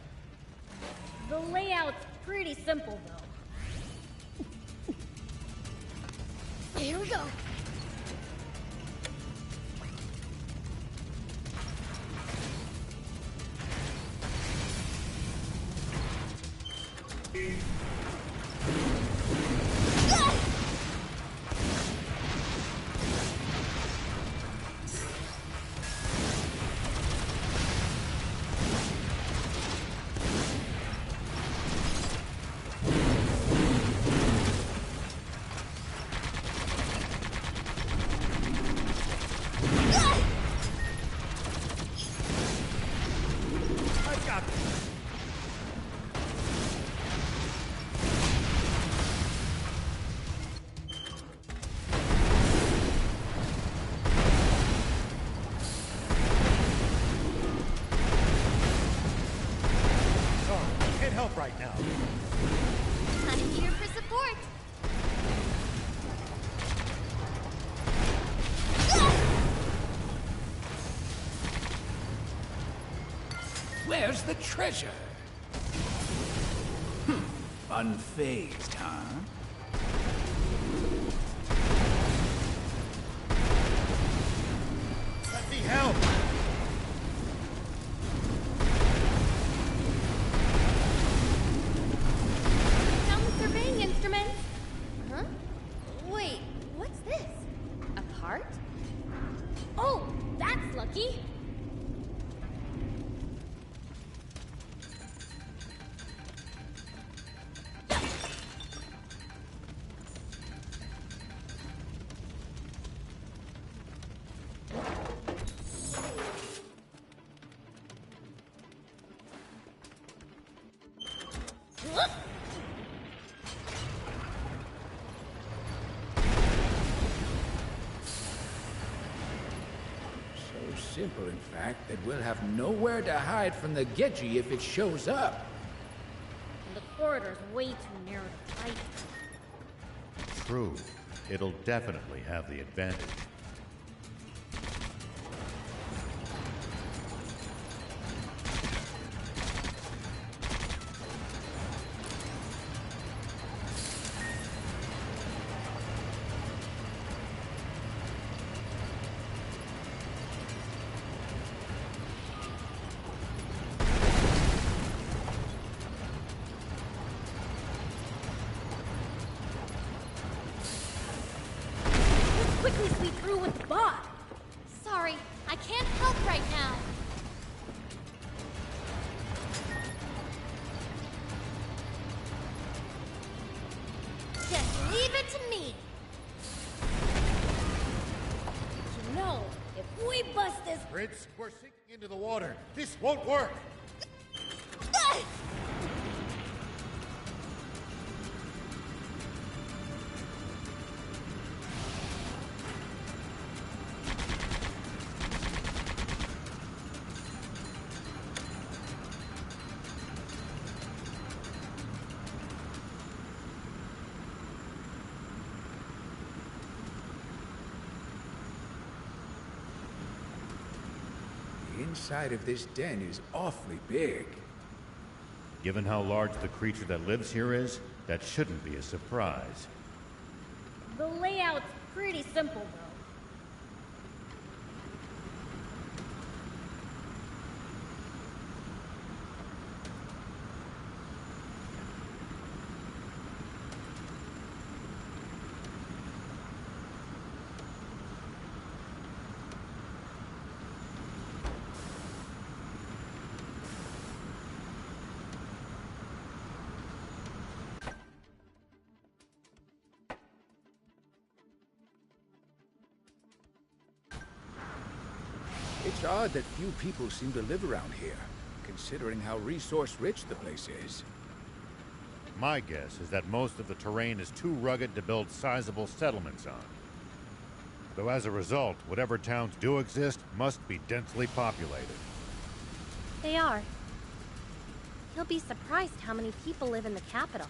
S4: The layout's pretty simple, though. Here we go.
S3: Right now.
S2: I'm here for support.
S10: Where's the treasure? Unfazed, huh?
S3: Let me help!
S10: Simple, in fact, that we'll have nowhere to hide from the Gedji if it shows up.
S4: And the corridor's way too narrow to fight.
S3: True. It'll definitely have the advantage.
S4: Quickly sweep through with the bot.
S2: Sorry, I can't help right now. Just leave it to me.
S4: You know, if we bust this...
S3: Prince, we're sinking into the water. This won't work.
S10: The inside of this den is awfully big.
S3: Given how large the creature that lives here is, that shouldn't be a surprise.
S4: The layout's pretty simple, though.
S10: It's odd that few people seem to live around here, considering how resource-rich the place is.
S3: My guess is that most of the terrain is too rugged to build sizable settlements on. Though as a result, whatever towns do exist must be densely populated.
S2: They are. You'll be surprised how many people live in the capital.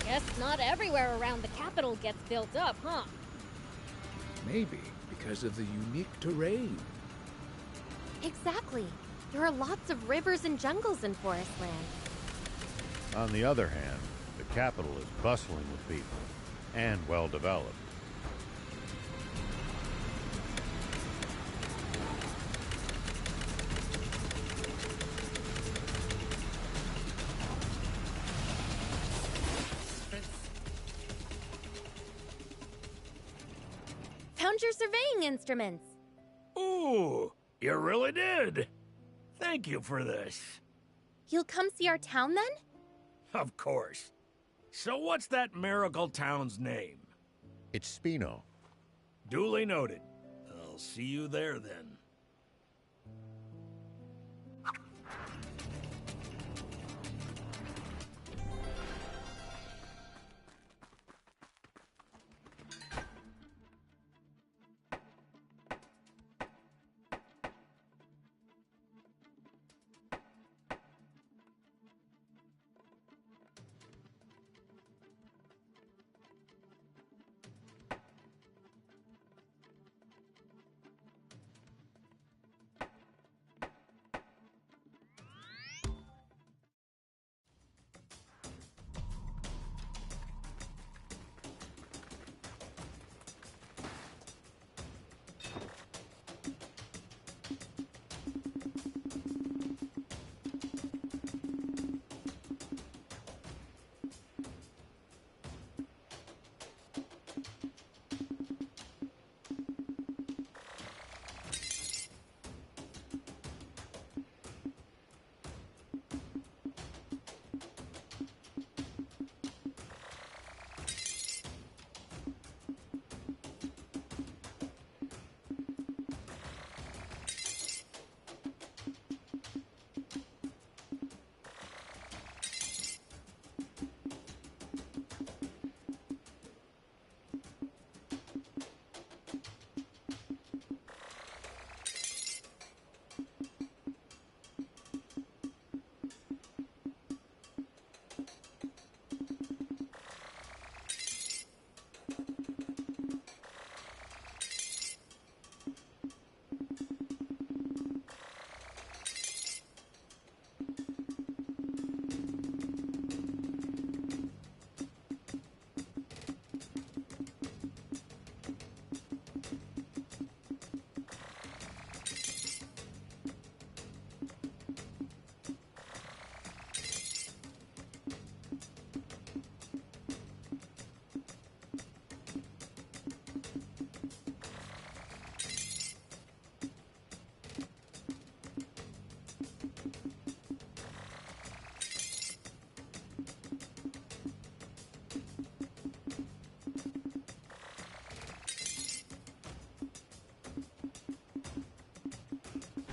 S4: Guess not everywhere around the capital gets built up, huh?
S10: Maybe because of the unique terrain.
S2: Exactly. There are lots of rivers and jungles in Forestland.
S3: On the other hand, the capital is bustling with people and well developed.
S2: Found your surveying instruments.
S11: Ooh, you really did. Thank you for this.
S2: You'll come see our town then?
S11: Of course. So what's that miracle town's name?
S3: It's Spino.
S11: Duly noted. I'll see you there then.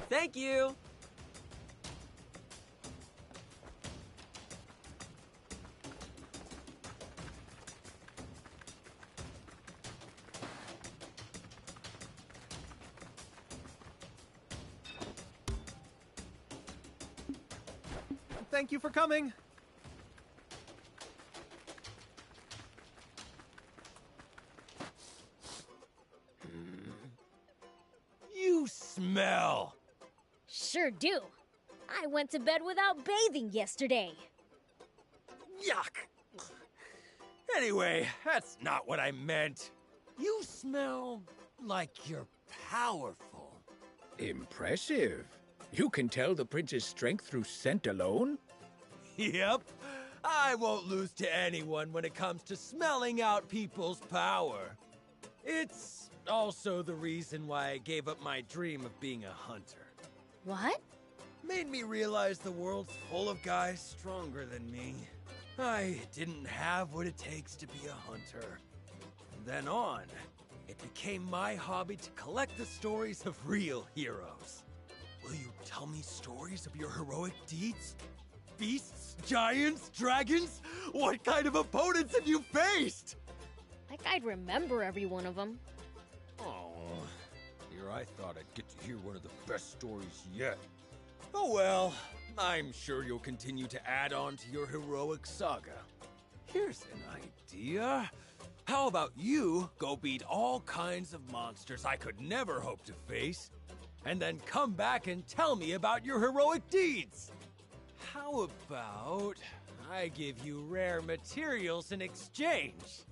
S5: Thank you!
S12: Thank you for coming.
S11: You smell!
S4: Sure do. I went to bed without bathing yesterday.
S11: Yuck! Anyway, that's not what I meant. You smell like you're powerful.
S10: Impressive. You can tell the prince's strength through scent alone?
S5: Yep. I won't lose to anyone when it comes to smelling out people's power. It's also the reason why I gave up my dream of being a hunter.
S2: What?
S5: Made me realize the world's full of guys stronger than me. I didn't have what it takes to be a hunter. From then on, it became my hobby to collect the stories of real heroes. Will you tell me stories of your heroic deeds? Beasts? Giants? Dragons? What kind of opponents have you faced?
S4: Like I'd remember every one of them.
S5: Oh, here I thought I'd get to hear one of the best stories yet. Oh well, I'm sure you'll continue to add on to your heroic saga. Here's an idea. How about you go beat all kinds of monsters I could never hope to face, and then come back and tell me about your heroic deeds? How about I give you rare materials in exchange?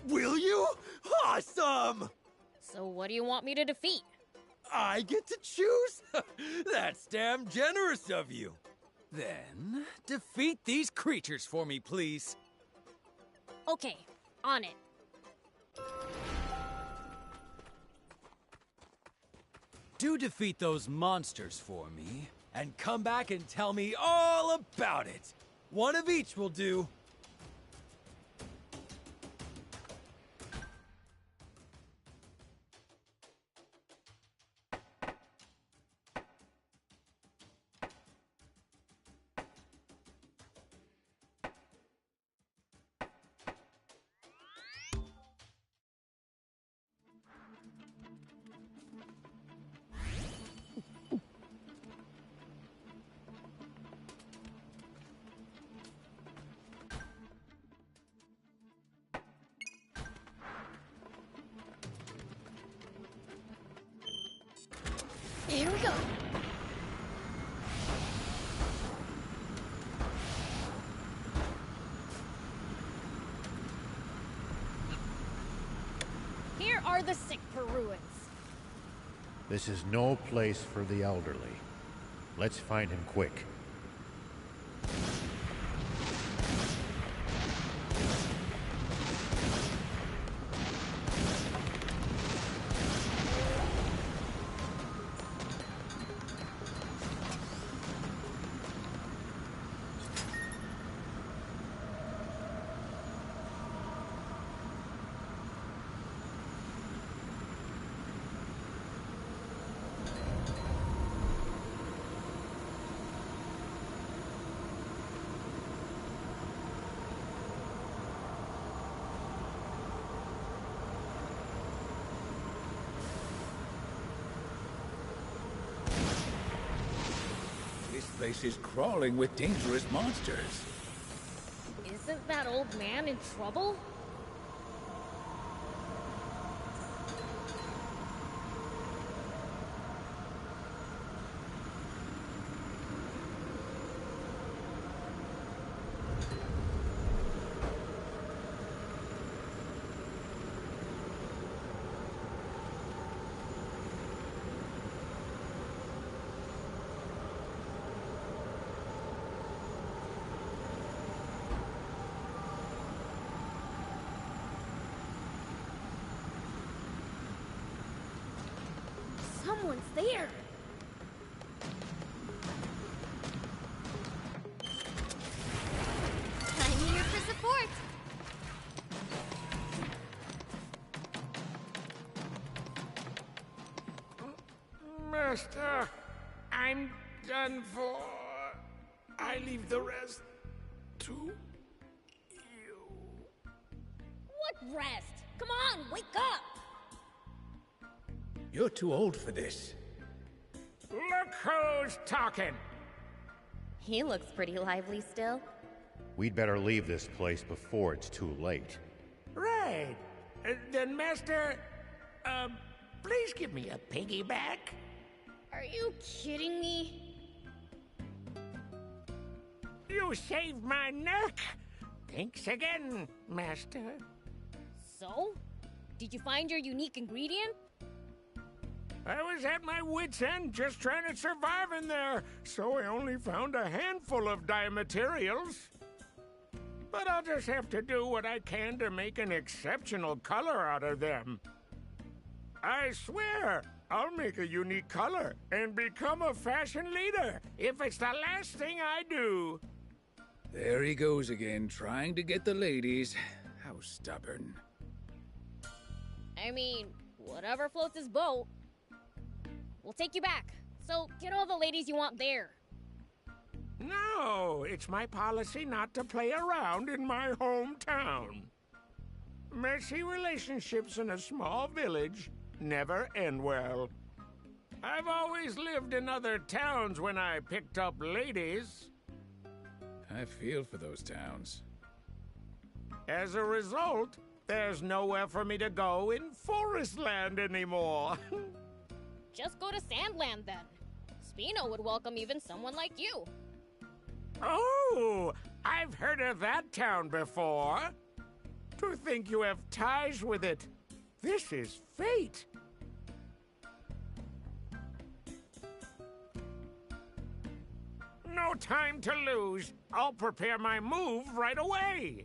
S5: Will you? Awesome!
S4: So what do you want me to defeat?
S5: I get to choose? That's damn generous of you. Then, defeat these creatures for me, please.
S4: Okay, on it.
S5: Do defeat those monsters for me, and come back and tell me all about it. One of each will do.
S4: Here we go. Here are the sick Peruans.
S3: This is no place for the elderly. Let's find him quick.
S10: This place is crawling with dangerous monsters.
S4: Isn't that old man in trouble? Someone's there.
S2: I'm here for support.
S11: Master, I'm done for. I leave the rest to you.
S4: What rest? Come on, wake up!
S10: You're too old for this.
S11: Look who's talking.
S2: He looks pretty lively still.
S3: We'd better leave this place before it's too late.
S11: Right. Then, Master, please give me a piggyback.
S4: Are you kidding me?
S11: You saved my neck. Thanks again, Master.
S4: So? Did you find your unique ingredient?
S11: I was at my wit's end just trying to survive in there, so I only found a handful of dye materials. But I'll just have to do what I can to make an exceptional color out of them. I swear, I'll make a unique color and become a fashion leader if it's the last thing I do.
S10: There he goes again, trying to get the ladies. How stubborn.
S4: I mean, whatever floats his boat. We'll take you back. So get all the ladies you want there.
S11: No, it's my policy not to play around in my hometown. Messy relationships in a small village never end well. I've always lived in other towns when I picked up ladies.
S10: I feel for those towns.
S11: As a result, there's nowhere for me to go in Forest Land anymore.
S4: Just go to Sandland then. Spino would welcome even someone like you.
S11: Oh, I've heard of that town before. To think you have ties with it. This is fate. No time to lose. I'll prepare my move right away.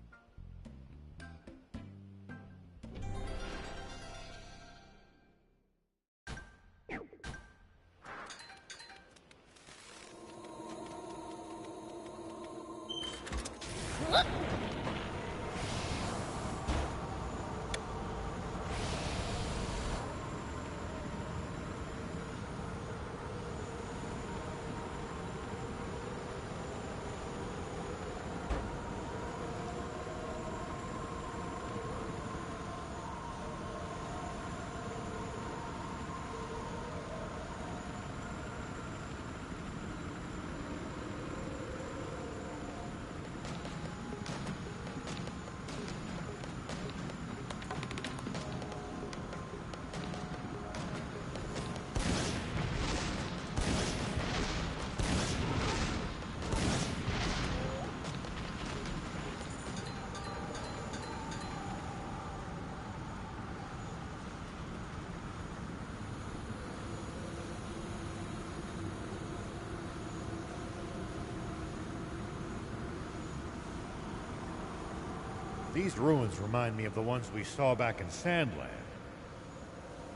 S3: These ruins remind me of the ones we saw back in Sandland.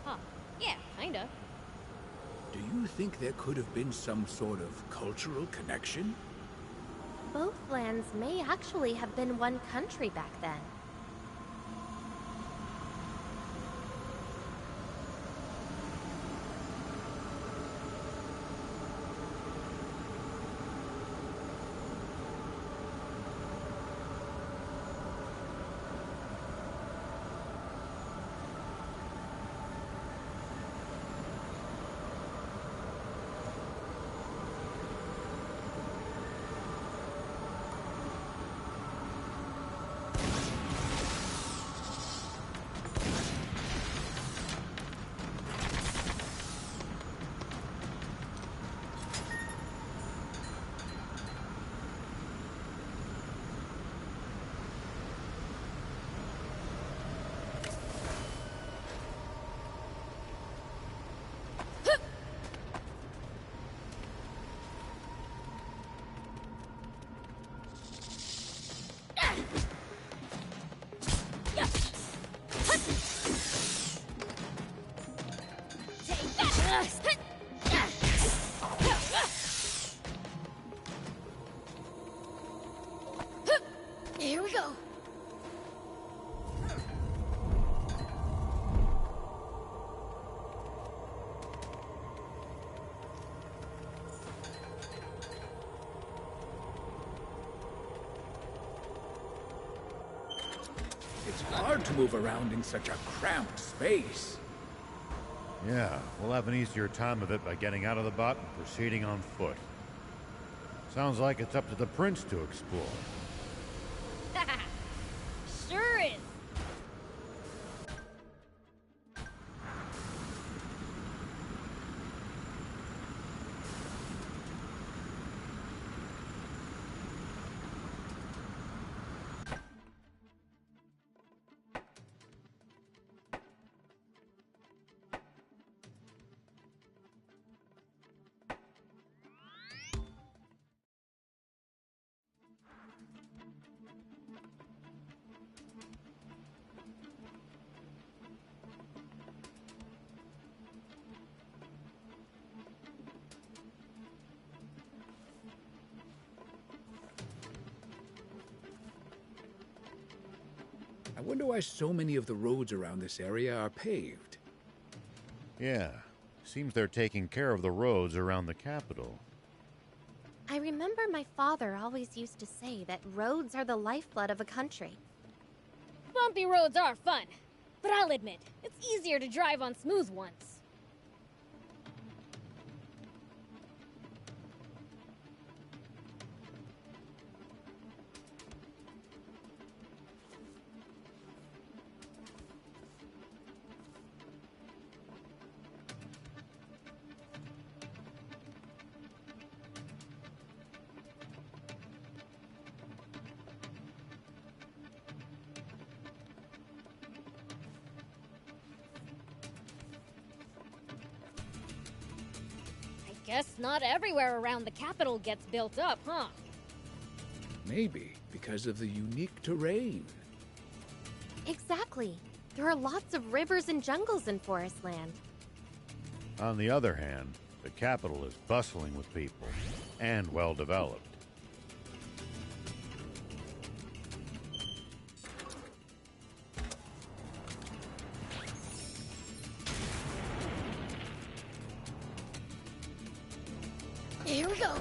S4: Huh. Yeah, kinda.
S10: Do you think there could have been some sort of cultural connection?
S2: Both lands may actually have been one country back then.
S4: Here we go.
S10: It's hard to move around in such a cramped space.
S3: Yeah, we'll have an easier time of it by getting out of the bot and proceeding on foot. Sounds like it's up to the prince to explore.
S4: Sure is.
S10: I wonder why so many of the roads around this area are paved.
S3: Yeah, seems they're taking care of the roads around the capital.
S2: I remember my father always used to say that roads are the lifeblood of a country.
S4: Bumpy roads are fun, but I'll admit, it's easier to drive on smooth ones. Guess not everywhere around the capital gets built up, huh?
S10: Maybe because of the unique terrain.
S2: Exactly. There are lots of rivers and jungles in Forest Land.
S3: On the other hand, the capital is bustling with people and well developed.
S4: Here we go.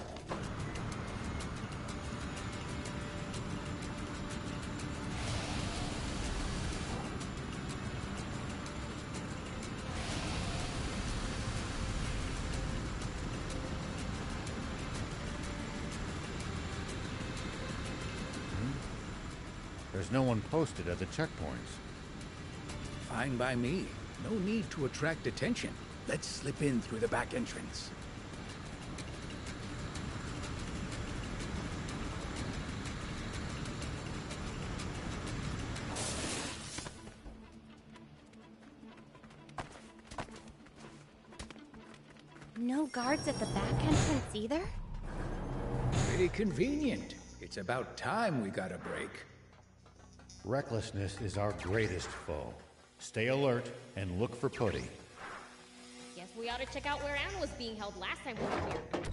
S3: There's no one posted at the checkpoints.
S10: Fine by me. No need to attract attention. Let's slip in through the back entrance.
S2: No guards at the back entrance either?
S10: Pretty convenient. It's about time we got a break.
S3: Recklessness is our greatest foe. Stay alert and look for Putty.
S4: Guess we ought to check out where Anne was being held last time we were here.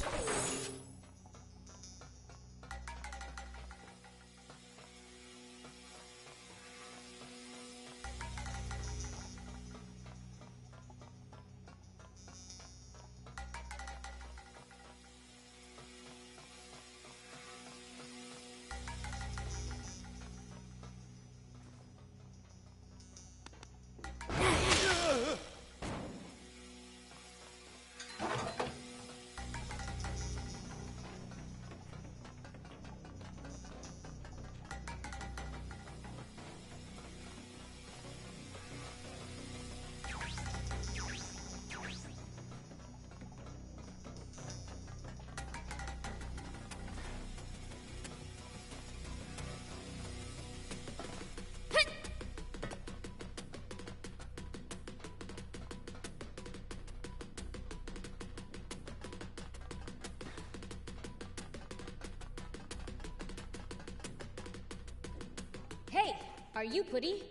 S4: Hey, are you Putty?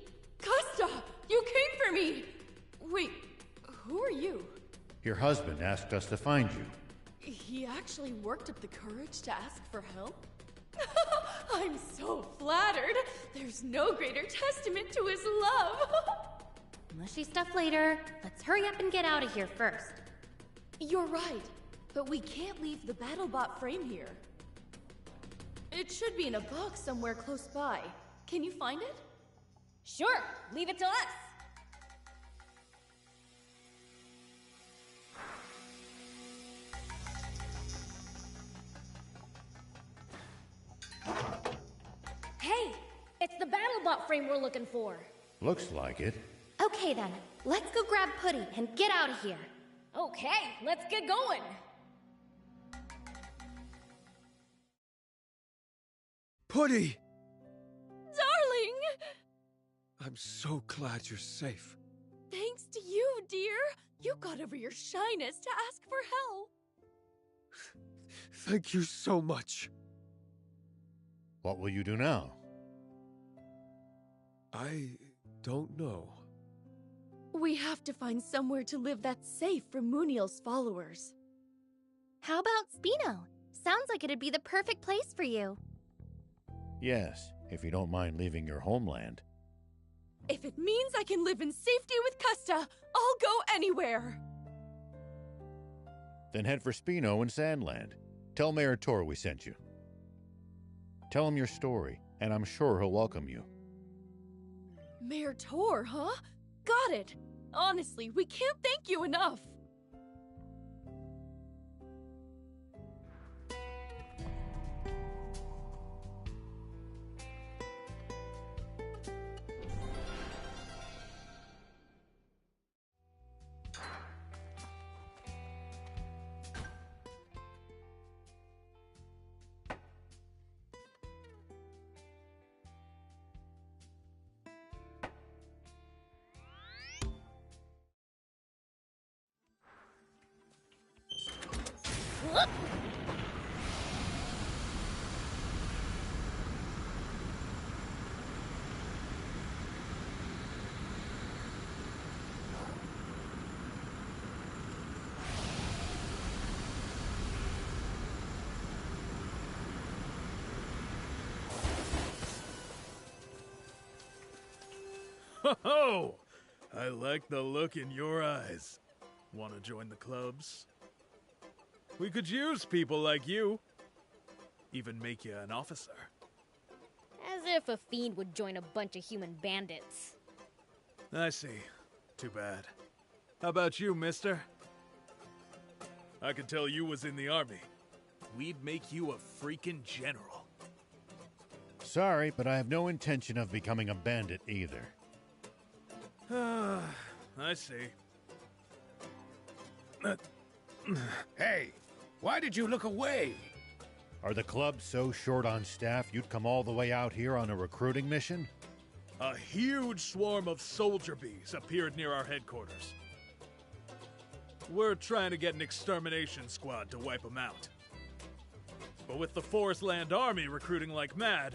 S13: Costa! You came for me! Wait, who are you?
S3: Your husband asked us to find you.
S13: He actually worked up the courage to ask for help? I'm so flattered. There's no greater testament to his love.
S2: Mushy stuff later. Let's hurry up and get out of here first.
S13: You're right, but we can't leave the BattleBot frame here. It should be in a box somewhere close by. Can you find it?
S4: Sure, leave it to us. Hey, it's the BattleBot frame we're looking for.
S3: Looks like it.
S2: Okay then, let's go grab Putty and get out of here.
S4: Okay, let's get going.
S9: Putty!
S13: Darling!
S9: I'm so glad you're safe.
S13: Thanks to you, dear. You got over your shyness to ask for help.
S9: Thank you so much.
S3: What will you do now?
S9: I don't know.
S13: We have to find somewhere to live that's safe from Muniel's followers.
S2: How about Spino? Sounds like it'd be the perfect place for you.
S3: Yes, if you don't mind leaving your homeland.
S13: If it means I can live in safety with Custa, I'll go anywhere.
S3: Then head for Spino and Sandland. Tell Mayor Tor we sent you. Tell him your story, and I'm sure he'll welcome you.
S13: Mayor Tor, huh? Got it. Honestly, we can't thank you enough.
S14: Ho-ho! I like the look in your eyes. Want to join the clubs? We could use people like you. Even make you an officer.
S4: As if a fiend would join a bunch of human bandits.
S14: I see. Too bad. How about you, mister? I could tell you was in the army. We'd make you a freaking general.
S3: Sorry, but I have no intention of becoming a bandit either.
S14: I see.
S1: Hey, why did you look away?
S3: Are the clubs so short on staff you'd come all the way out here on a recruiting mission?
S14: A huge swarm of soldier bees appeared near our headquarters. We're trying to get an extermination squad to wipe them out. But with the Forest Land Army recruiting like mad,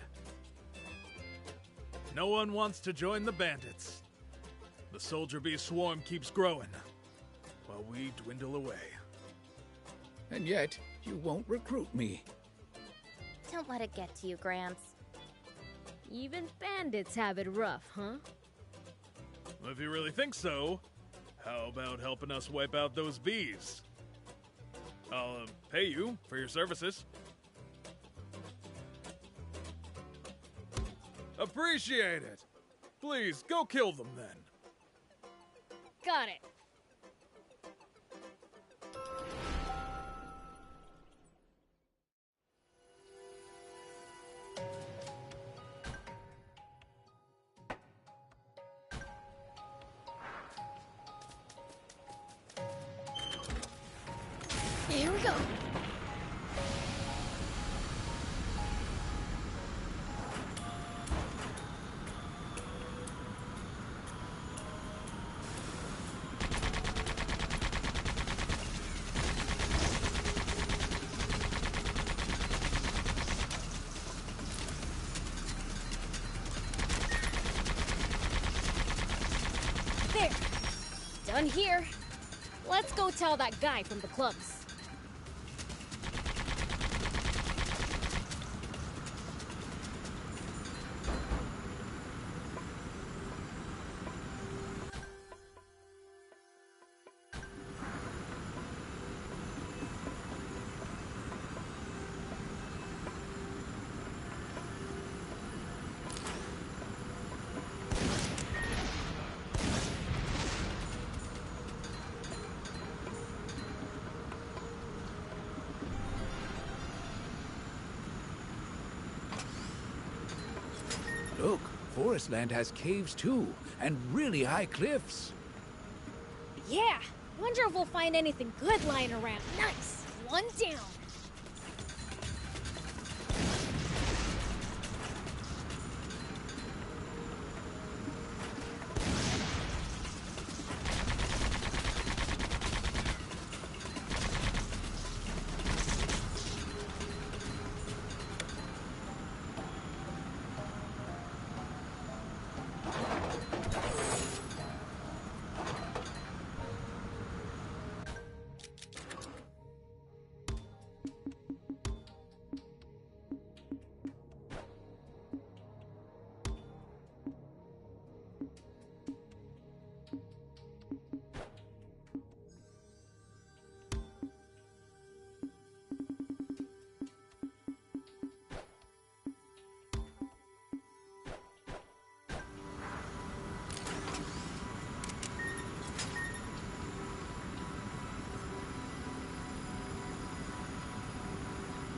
S14: no one wants to join the bandits. The soldier bee swarm keeps growing, while we dwindle away.
S10: And yet, you won't recruit me.
S2: Don't let it get to you, Gramps.
S4: Even bandits have it rough, huh?
S14: If you really think so, how about helping us wipe out those bees? I'll pay you for your services. Appreciate it. Please, go kill them then.
S4: Got it.
S2: Here we go.
S4: There. Done here. Let's go tell that guy from the clubs.
S10: Look, Forestland has caves too, and really high cliffs.
S4: Yeah! Wonder if we'll find anything good lying around. Nice! One down.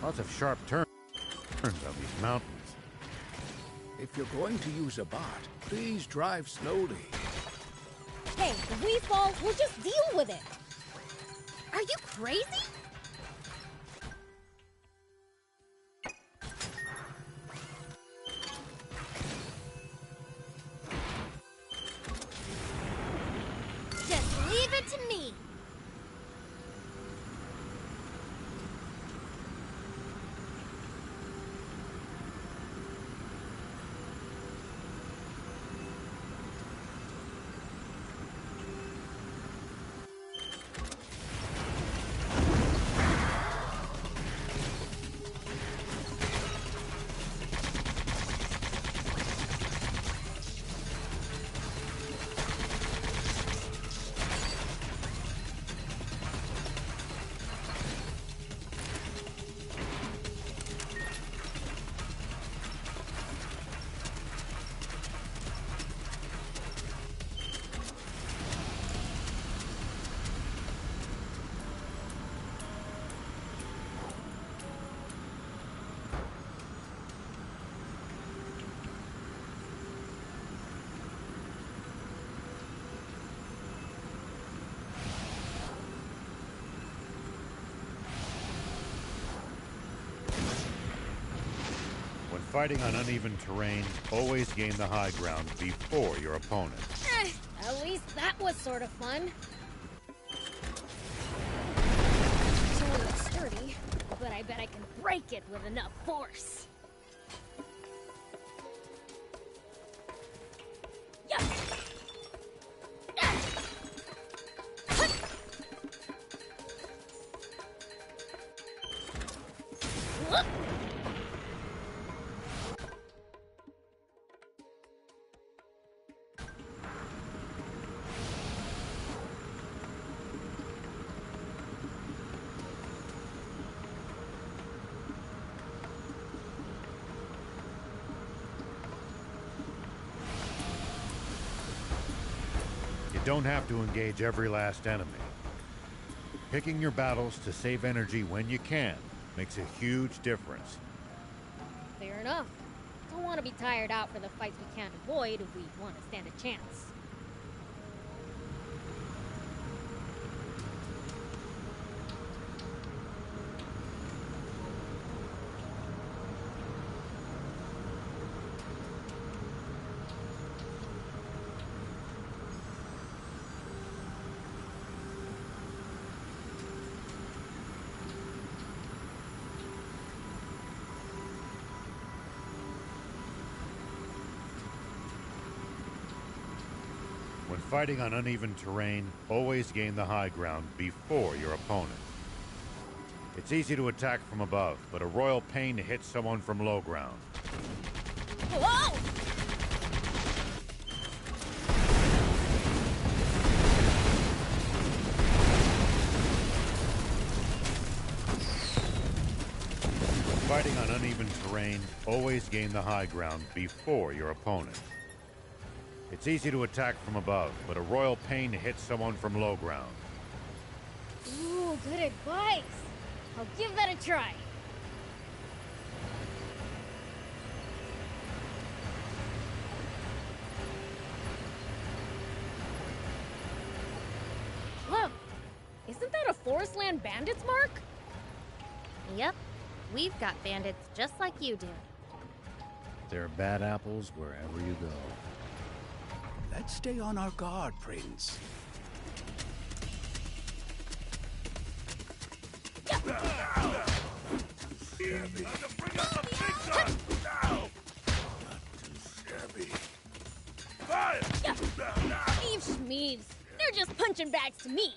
S3: Lots of sharp turns on these mountains.
S10: If you're going to use a bot, please drive slowly.
S4: Hey, if we fall, we'll just deal with it.
S2: Are you crazy? Just leave it to me.
S3: Fighting on uneven terrain, always gain the high ground before your opponent.
S4: At least that was sort of fun. Tool looks sturdy, but I bet I can break it with enough force. Yeah.
S3: You don't have to engage every last enemy. Picking your battles to save energy when you can makes a huge difference.
S4: Fair enough. Don't want to be tired out for the fights we can't avoid if we want to stand a chance.
S3: When fighting on uneven terrain, always gain the high ground before your opponent. It's easy to attack from above, but a royal pain to hit someone from low ground.
S4: Whoa!
S3: Fighting on uneven terrain, always gain the high ground before your opponent. It's easy to attack from above, but a royal pain to hit someone from low ground.
S4: Ooh, good advice. I'll give that a try. Whoa! Isn't that a Forestland Bandits mark?
S2: Yep. We've got bandits just like you do.
S3: There are bad apples wherever you go.
S10: Let's stay on our guard, Prince.
S4: Eve Schmeeves. They're just punching bags to me.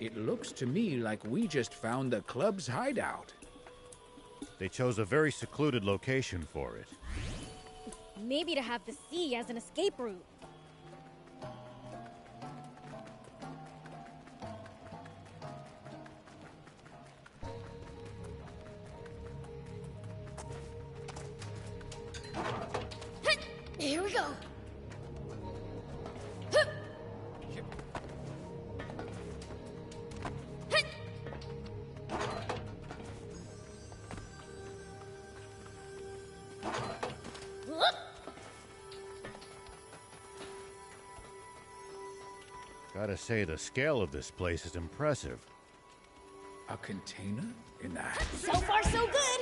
S10: It looks to me like we just found the club's hideout.
S3: They chose a very secluded location for it.
S4: Maybe to have the sea as an escape route.
S13: Here we go.
S3: Gotta say, the scale of this place is impressive.
S10: A container in that?
S4: So far, so good.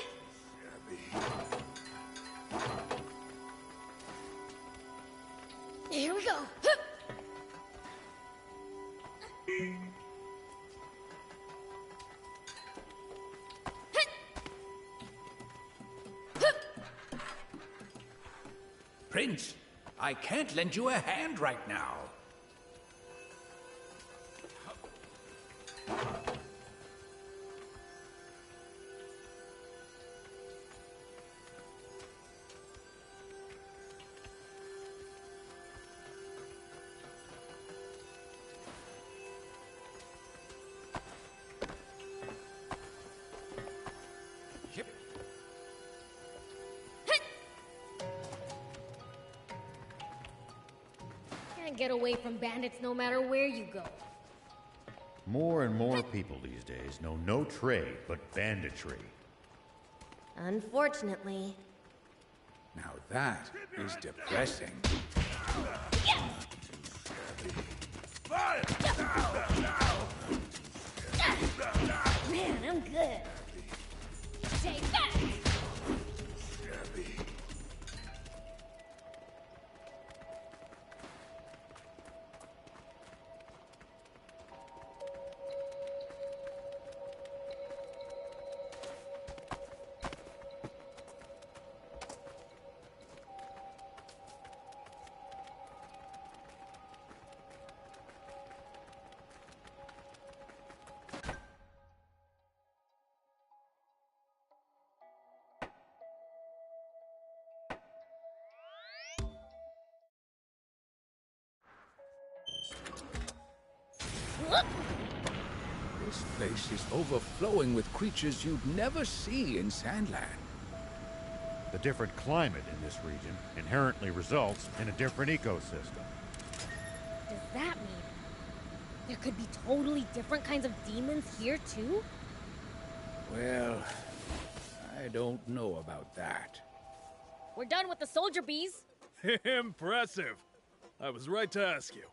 S13: Here we go.
S10: Prince, I can't lend you a hand right now.
S4: Can't get away from bandits no matter where you go.
S3: More and more people these days know no trade but banditry.
S2: Unfortunately.
S10: Now that is depressing.
S4: Man, I'm good. Take that!
S10: This place is overflowing with creatures you'd never see in Sandland.
S3: The different climate in this region inherently results in a different ecosystem.
S4: Does that mean there could be totally different kinds of demons here too?
S10: Well, I don't know about that.
S4: We're done with the soldier bees.
S14: Impressive. I was right to ask you.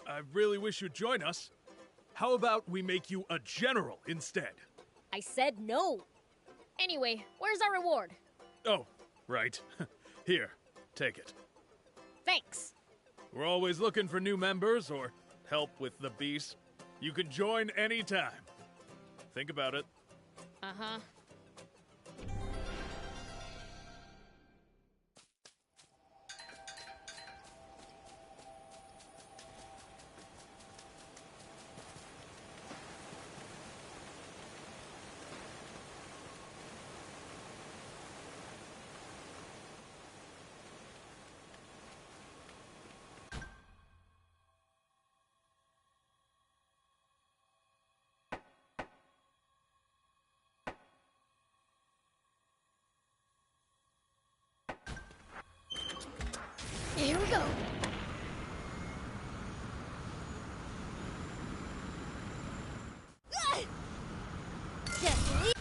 S14: I really wish you'd join us. How about we make you a general instead?
S4: I said no. Anyway, where's our reward?
S14: Oh, right. Here, take it.
S4: Thanks.
S14: We're always looking for new members or help with the beast. You can join anytime. Think about it.
S4: Uh-huh.
S13: Here we go.
S4: Just leave.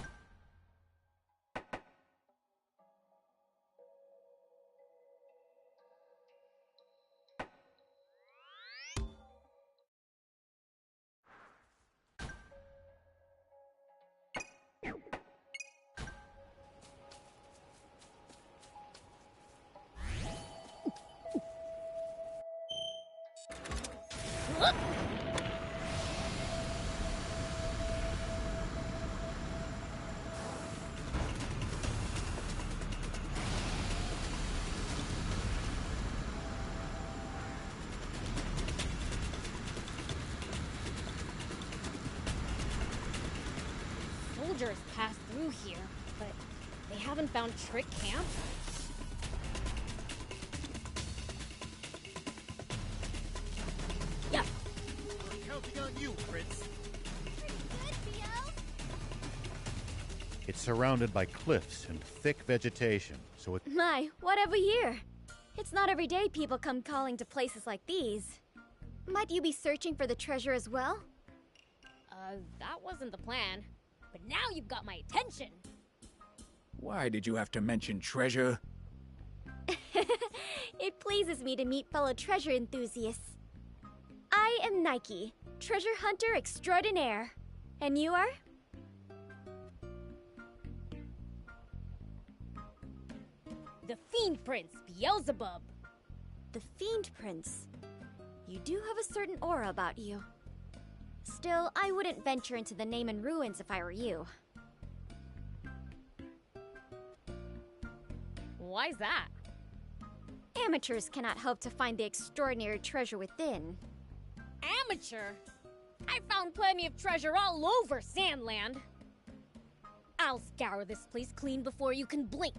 S4: rangers passed through here, but they haven't found Trick Camp.
S3: Yeah. We're counting on you, Prince. It's surrounded by cliffs and thick vegetation, so it...
S2: My, what have we here? It's not every day people come calling to places like these. Might you be searching for the treasure as well?
S4: That wasn't the plan. But now you've got my attention!
S10: Why did you have to mention treasure?
S2: It pleases me to meet fellow treasure enthusiasts. I am Nike, treasure hunter extraordinaire. And you are?
S4: The Fiend Prince, Beelzebub.
S2: The Fiend Prince. You do have a certain aura about you. Still, I wouldn't venture into the Naaman ruins if I were you.
S4: Why's that?
S2: Amateurs cannot hope to find the extraordinary treasure within.
S4: Amateur? I found plenty of treasure all over Sandland. I'll scour this place clean before you can blink.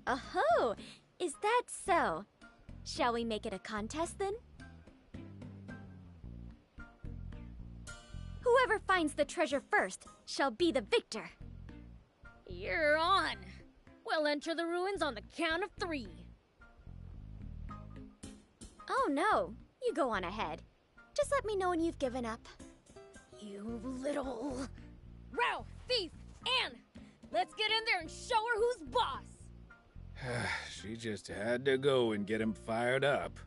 S2: Oh-ho! Is that so? Shall we make it a contest then? Whoever finds the treasure first shall be the victor.
S4: You're on. We'll enter the ruins on the count of 3.
S2: Oh no, you go on ahead. Just let me know when you've given up.
S4: You little... Row, Thief, Anne! Let's get in there and show her who's boss!
S10: She just had to go and get him fired up.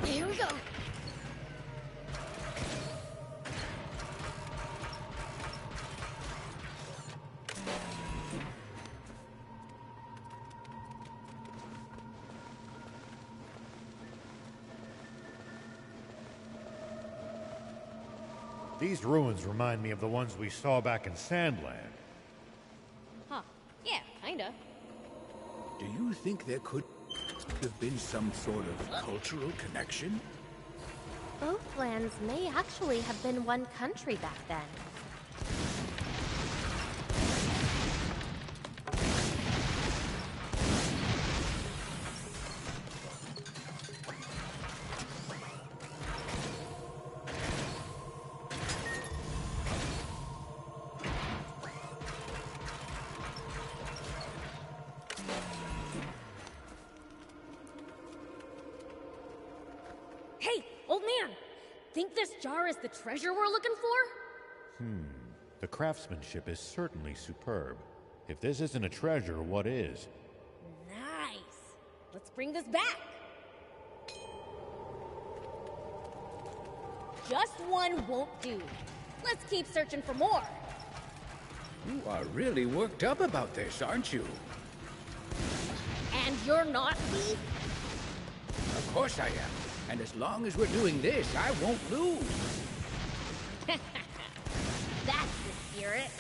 S4: Here we go!
S3: These ruins remind me of the ones we saw back in Sandland.
S4: Huh. Yeah, kinda.
S10: Do you think there could have been some sort of cultural connection?
S2: Both lands may actually have been one country back then.
S4: Hey, old man! Think this jar is the treasure we're looking for?
S3: The craftsmanship is certainly superb. If this isn't a treasure, what is?
S4: Nice! Let's bring this back! Just one won't do. Let's keep searching for more.
S10: You are really worked up about this, aren't you?
S4: And you're not, Thief?
S10: Of course I am. And as long as we're doing this, I won't lose.
S4: That's the spirit.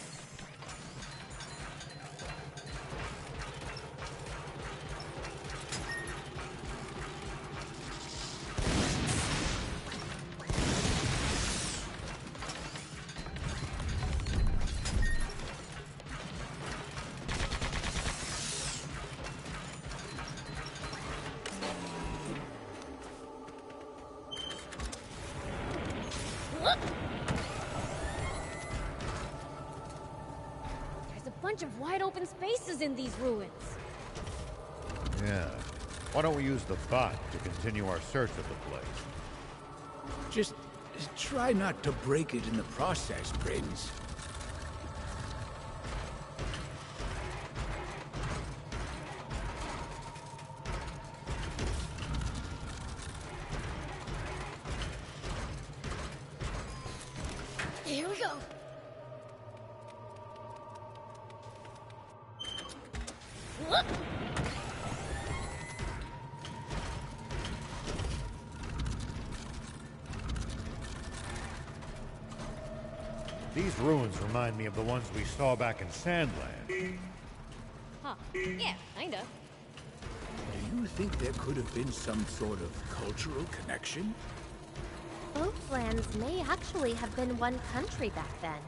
S4: There's a bunch of wide open spaces in these ruins.
S3: Yeah. Why don't we use the bot to continue our search of the place?
S10: Just try not to break it in the process, Prince.
S4: Here we go. Look!
S3: These ruins remind me of the ones we saw back in Sandland.
S4: Huh. Yeah, kinda.
S10: Do you think there could have been some sort of cultural connection?
S2: Both lands may actually have been one country back then.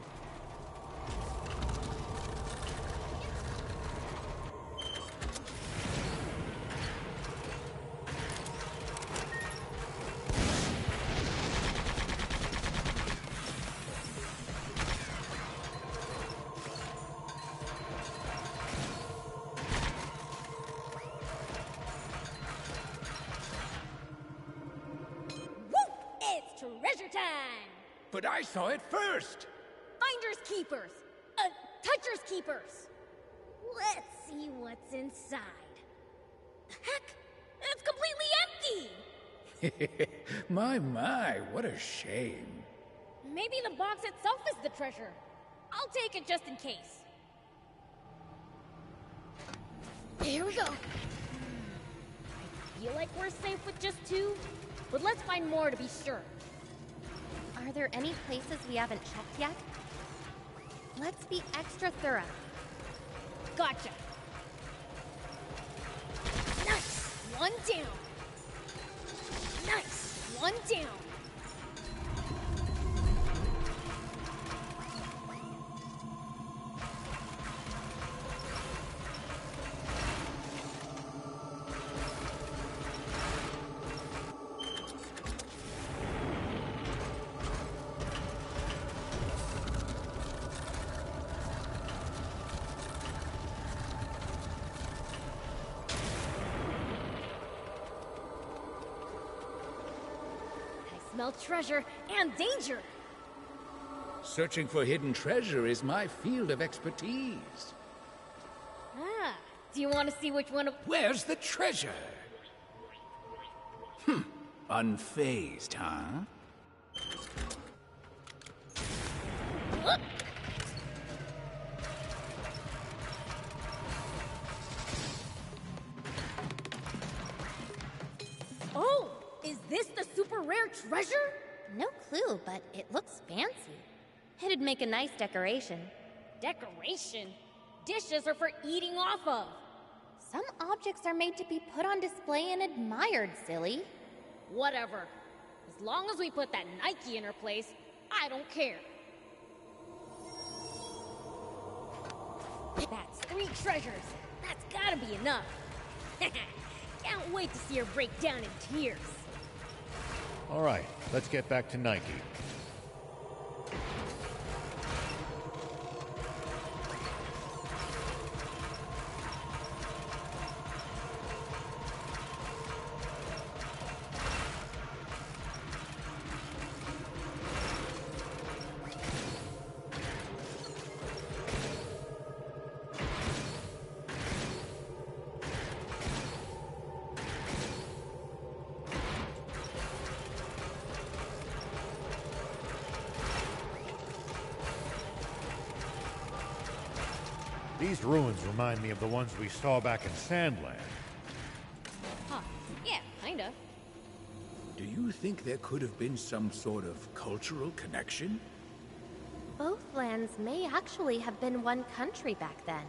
S4: Treasure time!
S10: But I saw it first!
S4: Finders keepers! Touchers keepers! Let's see what's inside. The heck? It's completely empty!
S10: My, what a shame.
S4: Maybe the box itself is the treasure. I'll take it just in case. Here we go. I feel like we're safe with just two, but let's find more to be sure.
S2: Are there any places we haven't checked yet? Let's be extra thorough.
S4: Gotcha. Nice! One down. Nice! One down. Smell treasure and danger.
S10: Searching for hidden treasure is my field of expertise.
S4: Ah, do you want to see which one of...
S10: Where's the treasure? Unfazed, huh?
S4: Oh! Is this the super rare treasure?
S2: No clue, but it looks fancy. It'd make a nice decoration.
S4: Decoration? Dishes are for eating off of.
S2: Some objects are made to be put on display and admired, silly.
S4: Whatever. As long as we put that Nike in her place, I don't care. That's 3 treasures. That's gotta be enough. Can't wait to see her break down in tears.
S3: All right, let's get back to Nike. These ruins remind me of the ones we saw back in Sandland.
S4: Huh. Yeah, kinda.
S10: Do you think there could have been some sort of cultural connection?
S2: Both lands may actually have been one country back then.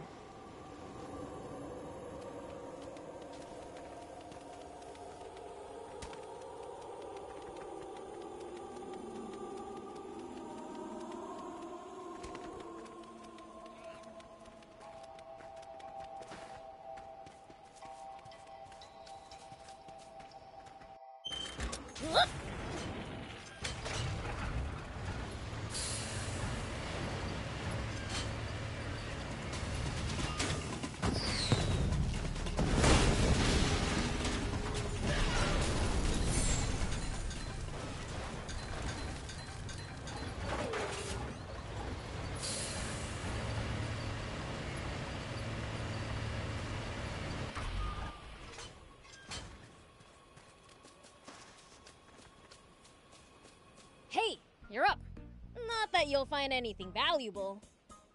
S4: Hey, you're up. Not that you'll find anything valuable.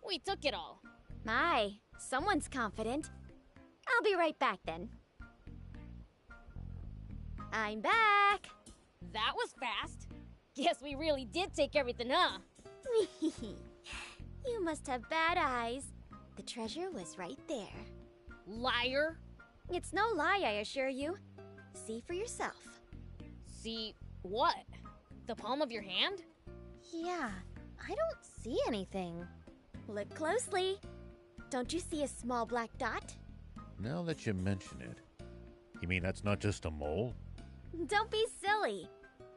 S4: We took it all.
S2: My, someone's confident. I'll be right back then. I'm back!
S4: That was fast. Guess we really did take everything, huh?
S2: You must have bad eyes. The treasure was right there.
S4: Liar!
S2: It's no lie, I assure you. See for yourself.
S4: See what? The palm of your hand?
S2: Yeah, I don't see anything. Look closely. Don't you see a small black dot?
S3: Now that you mention it, you mean that's not just a mole?
S2: Don't be silly.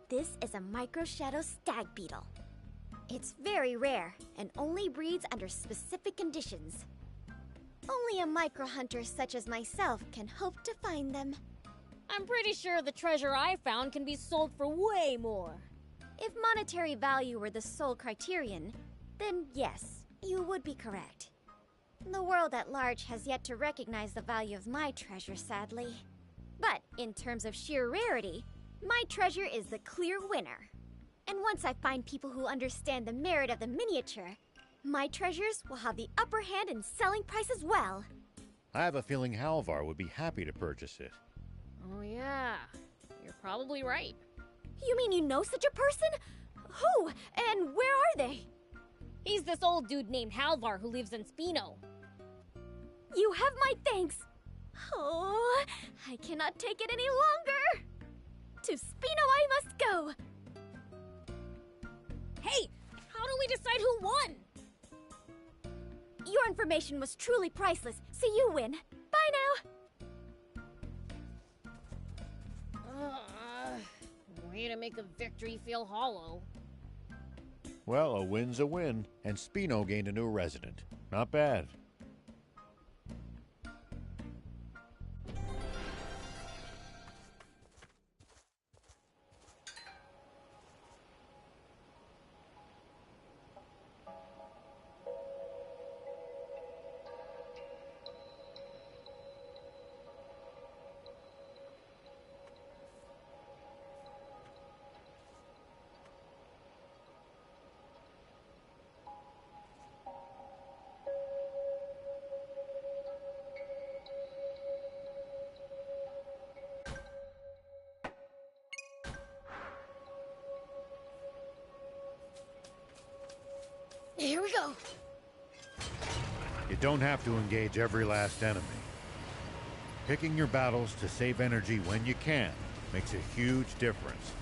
S2: This is a microshadow stag beetle. It's very rare and only breeds under specific conditions. Only a micro hunter such as myself can hope to find them.
S4: I'm pretty sure the treasure I found can be sold for way more.
S2: If monetary value were the sole criterion, then yes, you would be correct. The world at large has yet to recognize the value of my treasure, sadly. But in terms of sheer rarity, my treasure is the clear winner. And once I find people who understand the merit of the miniature, my treasures will have the upper hand in selling price as well.
S3: I have a feeling Halvar would be happy to purchase it.
S4: Oh yeah, you're probably right.
S2: You mean you know such a person? Who? And where are they?
S4: He's this old dude named Halvar who lives in Spino.
S2: You have my thanks. Oh, I cannot take it any longer. To Spino I must go.
S4: Hey, how do we decide who won?
S2: Your information was truly priceless, so you win. Bye now.
S4: Way to make a victory feel hollow.
S3: Well, a win's a win, and Spino gained a new resident. Not bad.
S4: Here we go.
S3: You don't have to engage every last enemy. Picking your battles to save energy when you can makes a huge difference.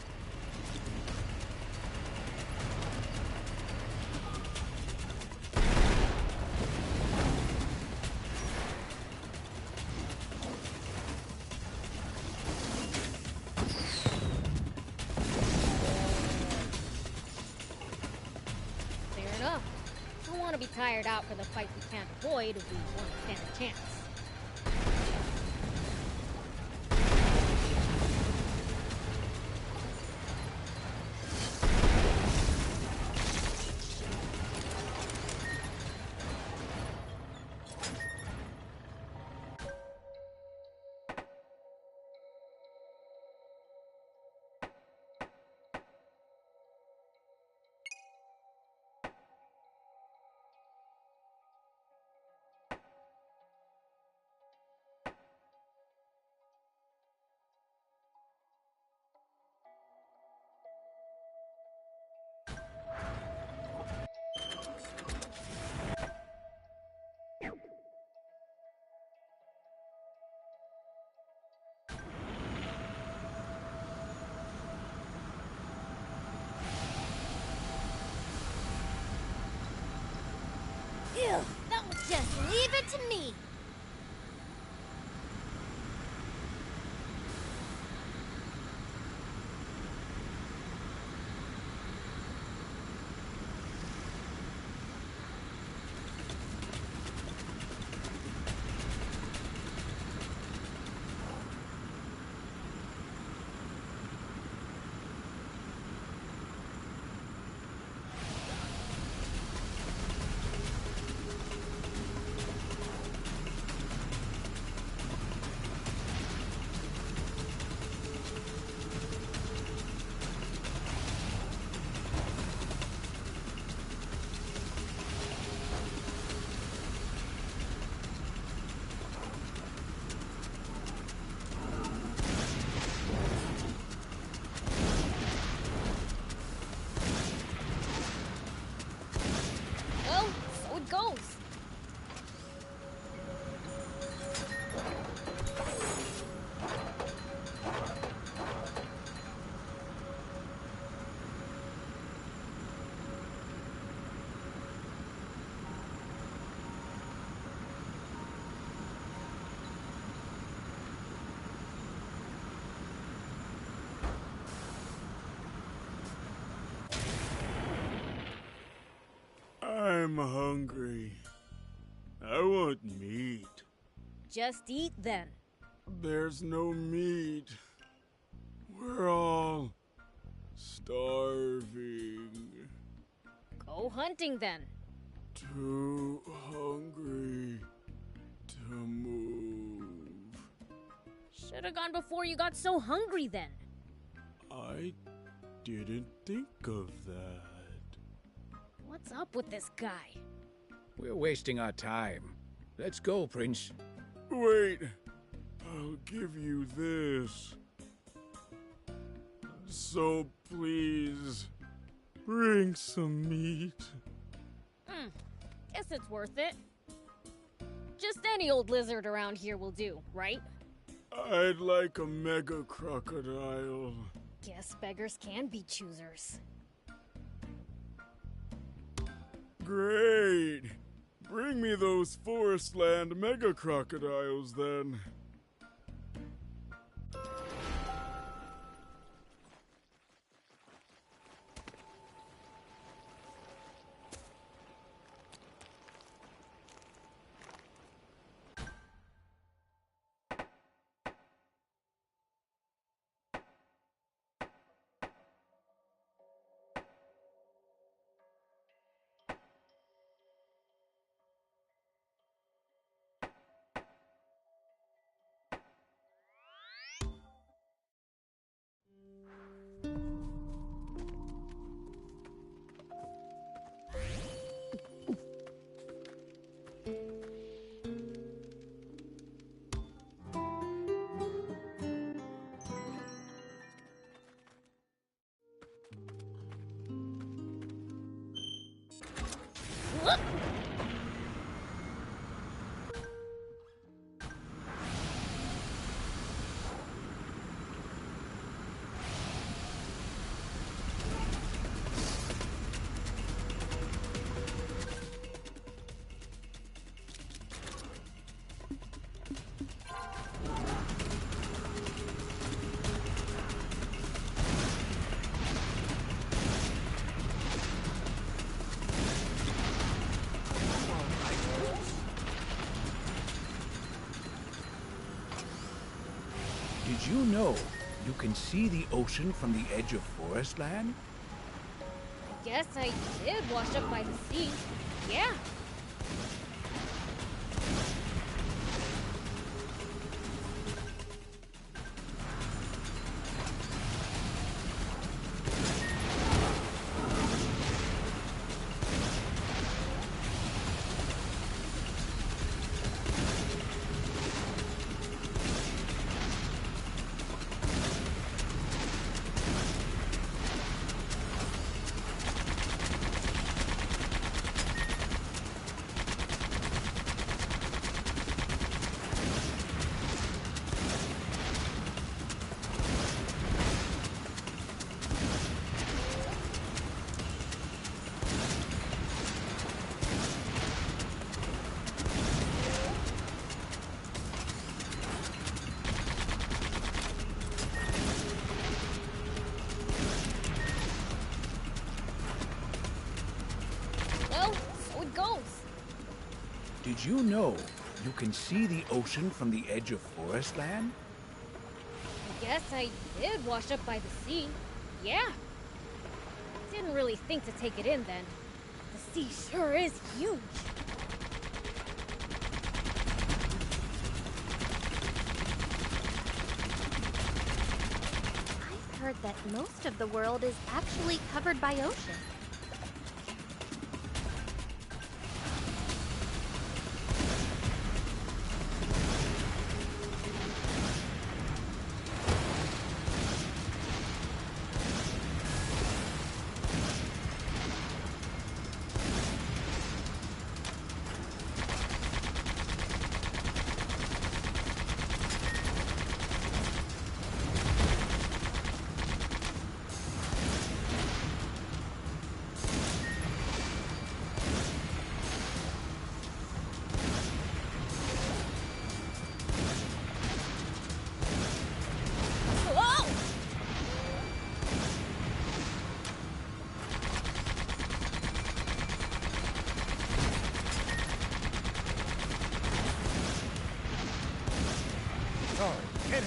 S4: Tired out for the fight we can't avoid if we want to stand a chance.
S2: Ew, don't just leave it to me.
S15: hungry. I want meat.
S4: Just eat then.
S15: There's no meat. We're all starving.
S4: Go hunting then.
S15: Too hungry to move.
S4: Should have gone before you got so hungry then.
S15: I didn't think of that.
S4: What's up with this guy?
S10: We're wasting our time. Let's go, Prince.
S15: Wait. I'll give you this. So please, bring some meat.
S4: Guess it's worth it. Just any old lizard around here will do, right?
S15: I'd like a mega crocodile.
S4: Guess beggars can be choosers.
S15: Great. Bring me those Forestland mega crocodiles then.
S10: Did you know you can see the ocean from the edge of Forestland?
S4: I guess I did wash up by the sea. Yeah.
S10: Did you know you can see the ocean from the edge of Forestland?
S4: I guess I did wash up by the sea. Yeah. Didn't really think to take it in then. The sea sure is huge.
S2: I've heard that most of the world is actually covered by ocean.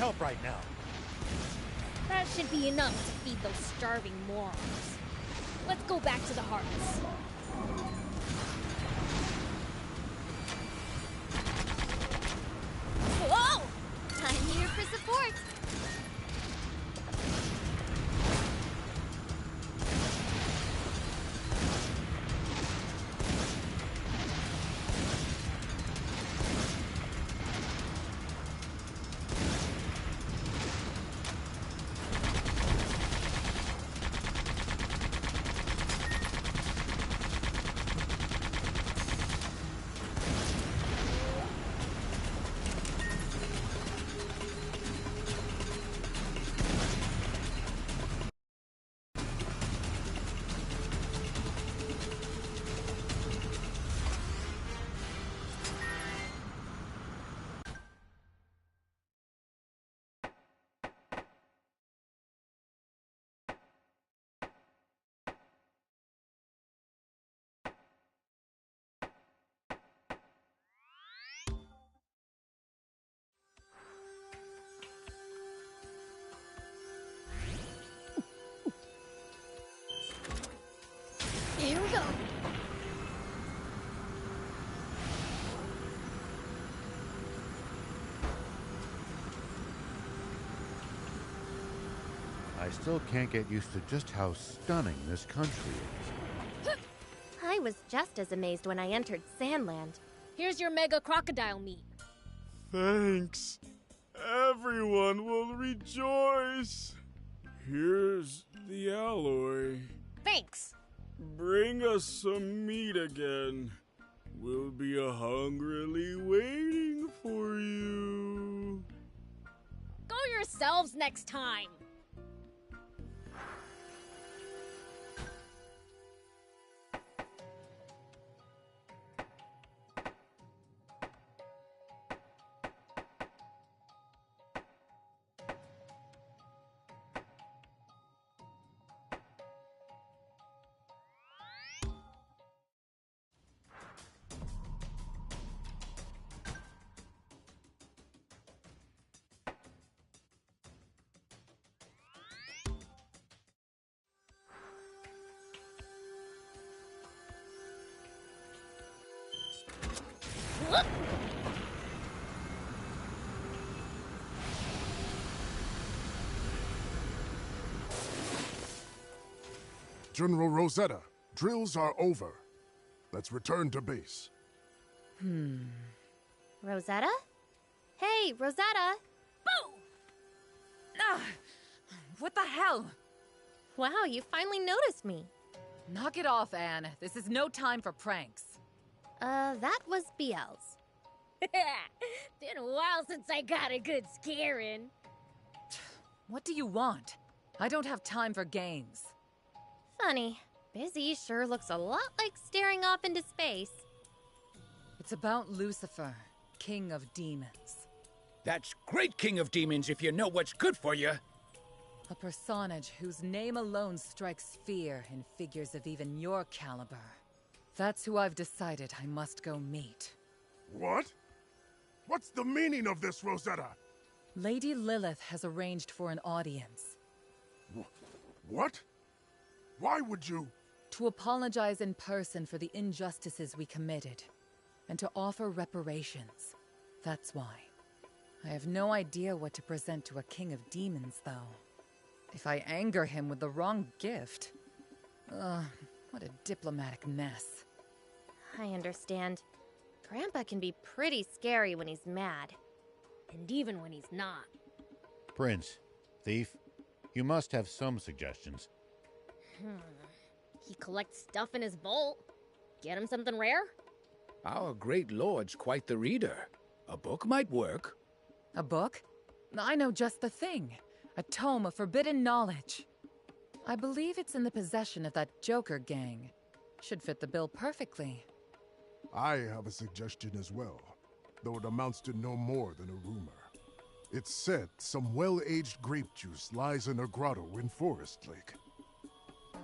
S3: help right now.
S4: That should be enough to feed those starving morons. Let's go back to the hearts.
S2: Whoa! I'm here for support. Here we go.
S3: I still can't get used to just how stunning this country is.
S16: I was just as amazed when I entered Sandland.
S4: Here's your mega crocodile meat.
S15: Thanks. Everyone will rejoice. Here's the alloy.
S4: Thanks.
S15: Bring us some meat again. We'll be hungrily waiting for you.
S4: Go yourselves next time.
S6: General Rosetta, drills are over. Let's return to base.
S16: Rosetta? Hey, Rosetta!
S17: Boo! Ah, what the hell?
S16: Wow, you finally noticed me.
S17: Knock it off, Anne. This is no time for pranks.
S16: That was BL's.
S4: Been a while since I got a good scaring.
S17: What do you want? I don't have time for games.
S16: Funny. Busy sure looks a lot like staring off into space.
S17: It's about Lucifer, King of Demons.
S10: That's great, King of Demons, if you know what's good for you.
S17: A personage whose name alone strikes fear in figures of even your caliber. That's who I've decided I must go meet.
S6: What? What's the meaning of this, Rosetta?
S17: Lady Lilith has arranged for an audience.
S6: What? Why would you?
S17: To apologize in person for the injustices we committed, and to offer reparations. That's why. I have no idea what to present to a king of demons, though. If I anger him with the wrong gift... what a diplomatic mess.
S16: I understand. Grandpa can be pretty scary when he's mad.
S4: And even when he's not.
S3: Prince, Thief, you must have some suggestions.
S4: He collects stuff in his vault. Get him something rare?
S10: Our great lord's quite the reader. A book might work.
S17: A book? I know just the thing. A tome of forbidden knowledge. I believe it's in the possession of that Joker gang. Should fit the bill perfectly.
S6: I have a suggestion as well, though it amounts to no more than a rumor. It's said some well-aged grape juice lies in a grotto in Forest Lake.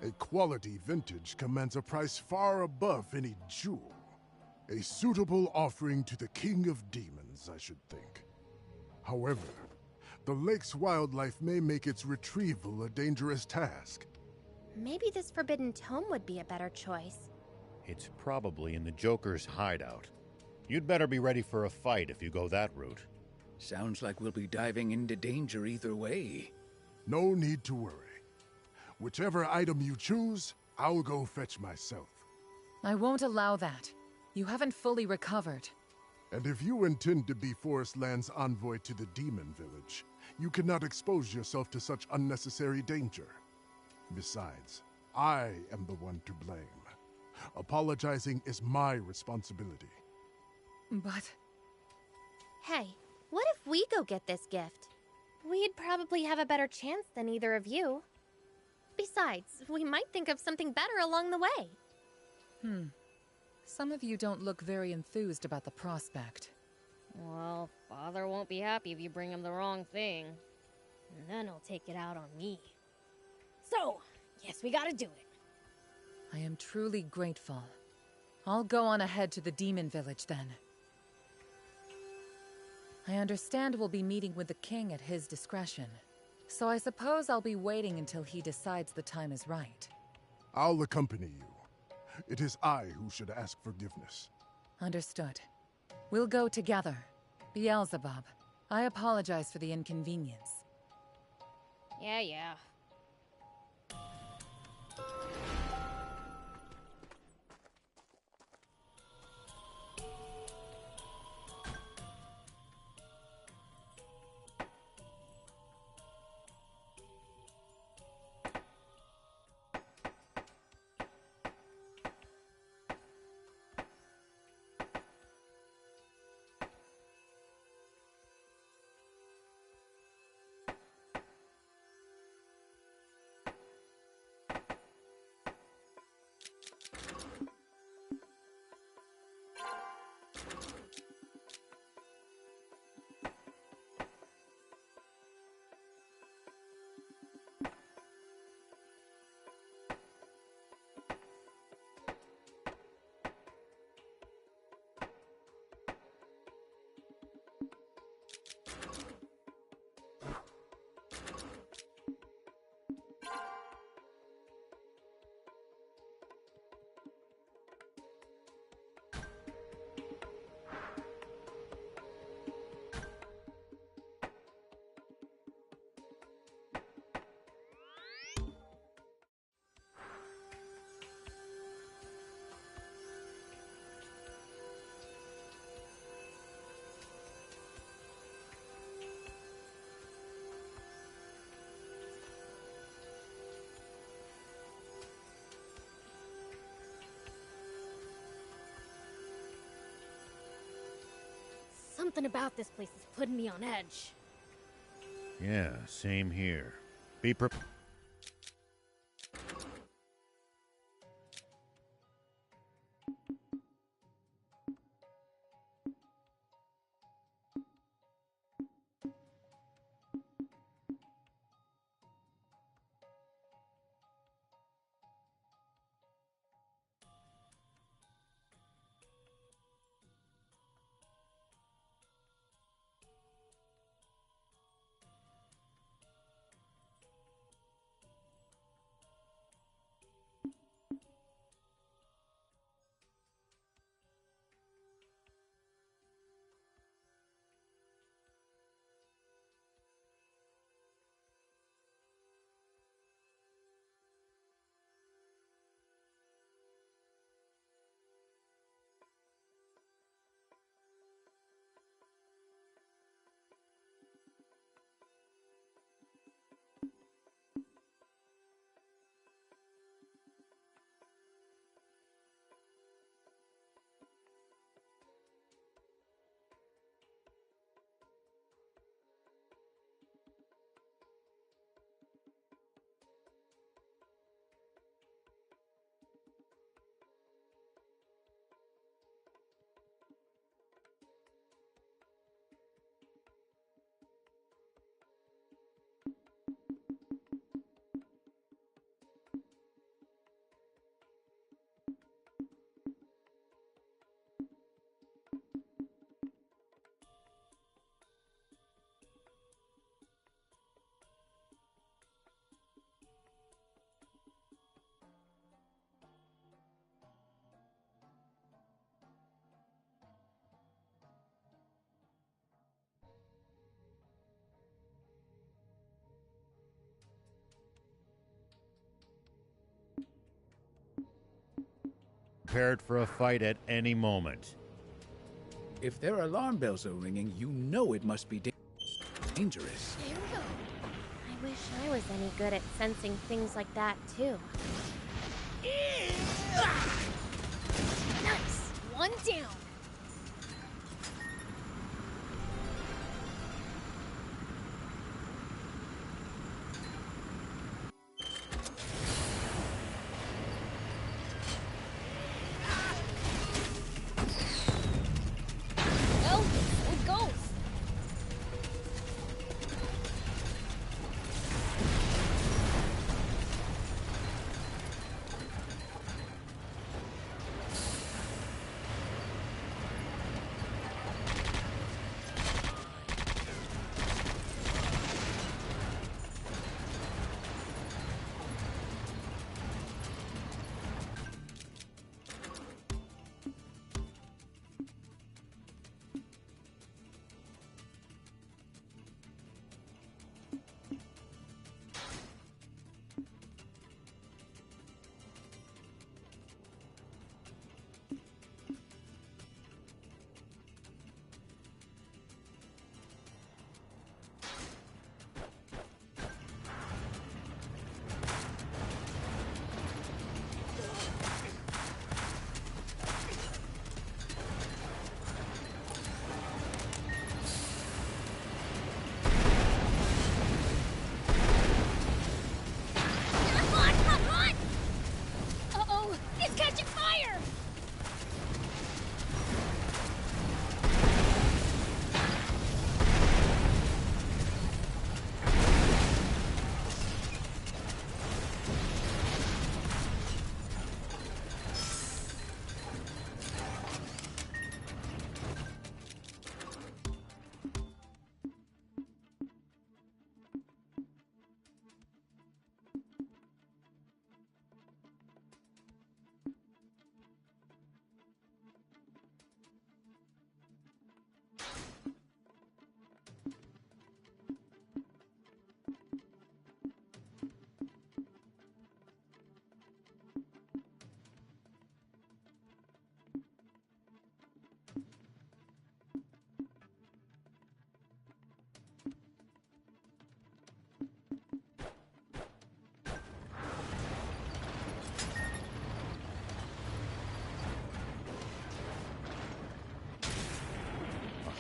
S6: A quality vintage commands a price far above any jewel. A suitable offering to the King of Demons, I should think. However, The lake's wildlife may make its retrieval a dangerous task.
S16: Maybe this forbidden tome would be a better choice.
S3: It's probably in the Joker's hideout. You'd better be ready for a fight if you go that route.
S10: Sounds like we'll be diving into danger either way.
S6: No need to worry. Whichever item you choose, I'll go fetch myself.
S17: I won't allow that. You haven't fully recovered.
S6: And if you intend to be Forestland's envoy to the Demon Village, you cannot expose yourself to such unnecessary danger. Besides, I am the one to blame. Apologizing is my responsibility.
S17: But...
S16: Hey, what if we go get this gift? We'd probably have a better chance than either of you. Besides, we might think of something better along the way.
S17: Some of you don't look very enthused about the prospect.
S4: Well, Father won't be happy if you bring him the wrong thing. And then he'll take it out on me. So, yes, we gotta do it.
S17: I am truly grateful. I'll go on ahead to the Demon Village then. I understand we'll be meeting with the king at his discretion, so I suppose I'll be waiting until he decides the time is right.
S6: I'll accompany you. It is I who should ask forgiveness.
S17: Understood. We'll go together. Beelzebub, I apologize for the inconvenience.
S4: Yeah. Something about this place is putting me on edge.
S3: Yeah, same here. Be prepared. prepared for a fight at any moment.
S10: If their alarm bells are ringing, you know it must be dangerous.
S16: Here we go. I wish I was any good at sensing things like that, too.
S4: Nice! One down. Well, so it goes.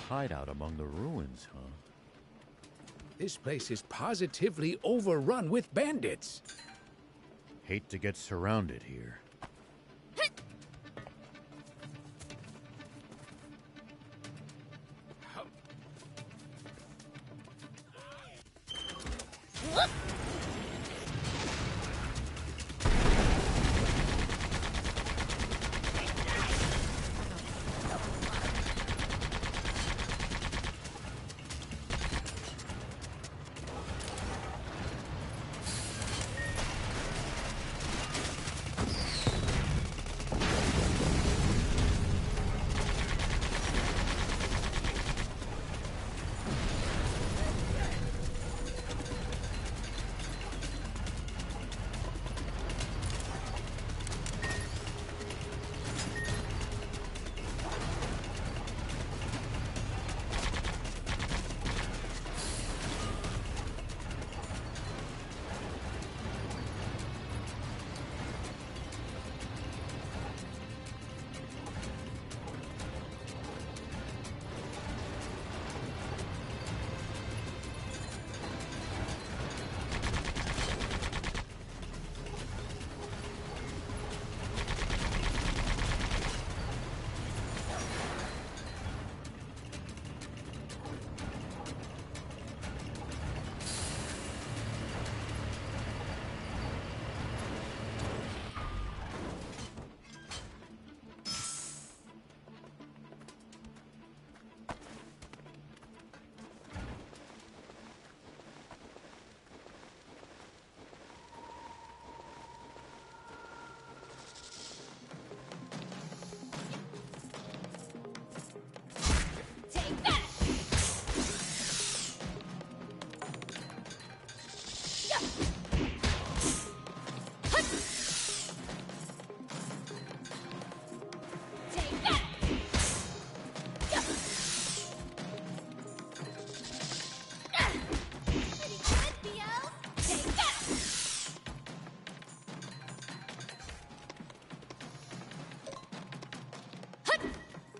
S3: Hideout among the ruins, huh?
S10: This place is positively overrun with bandits.
S3: Hate to get surrounded here.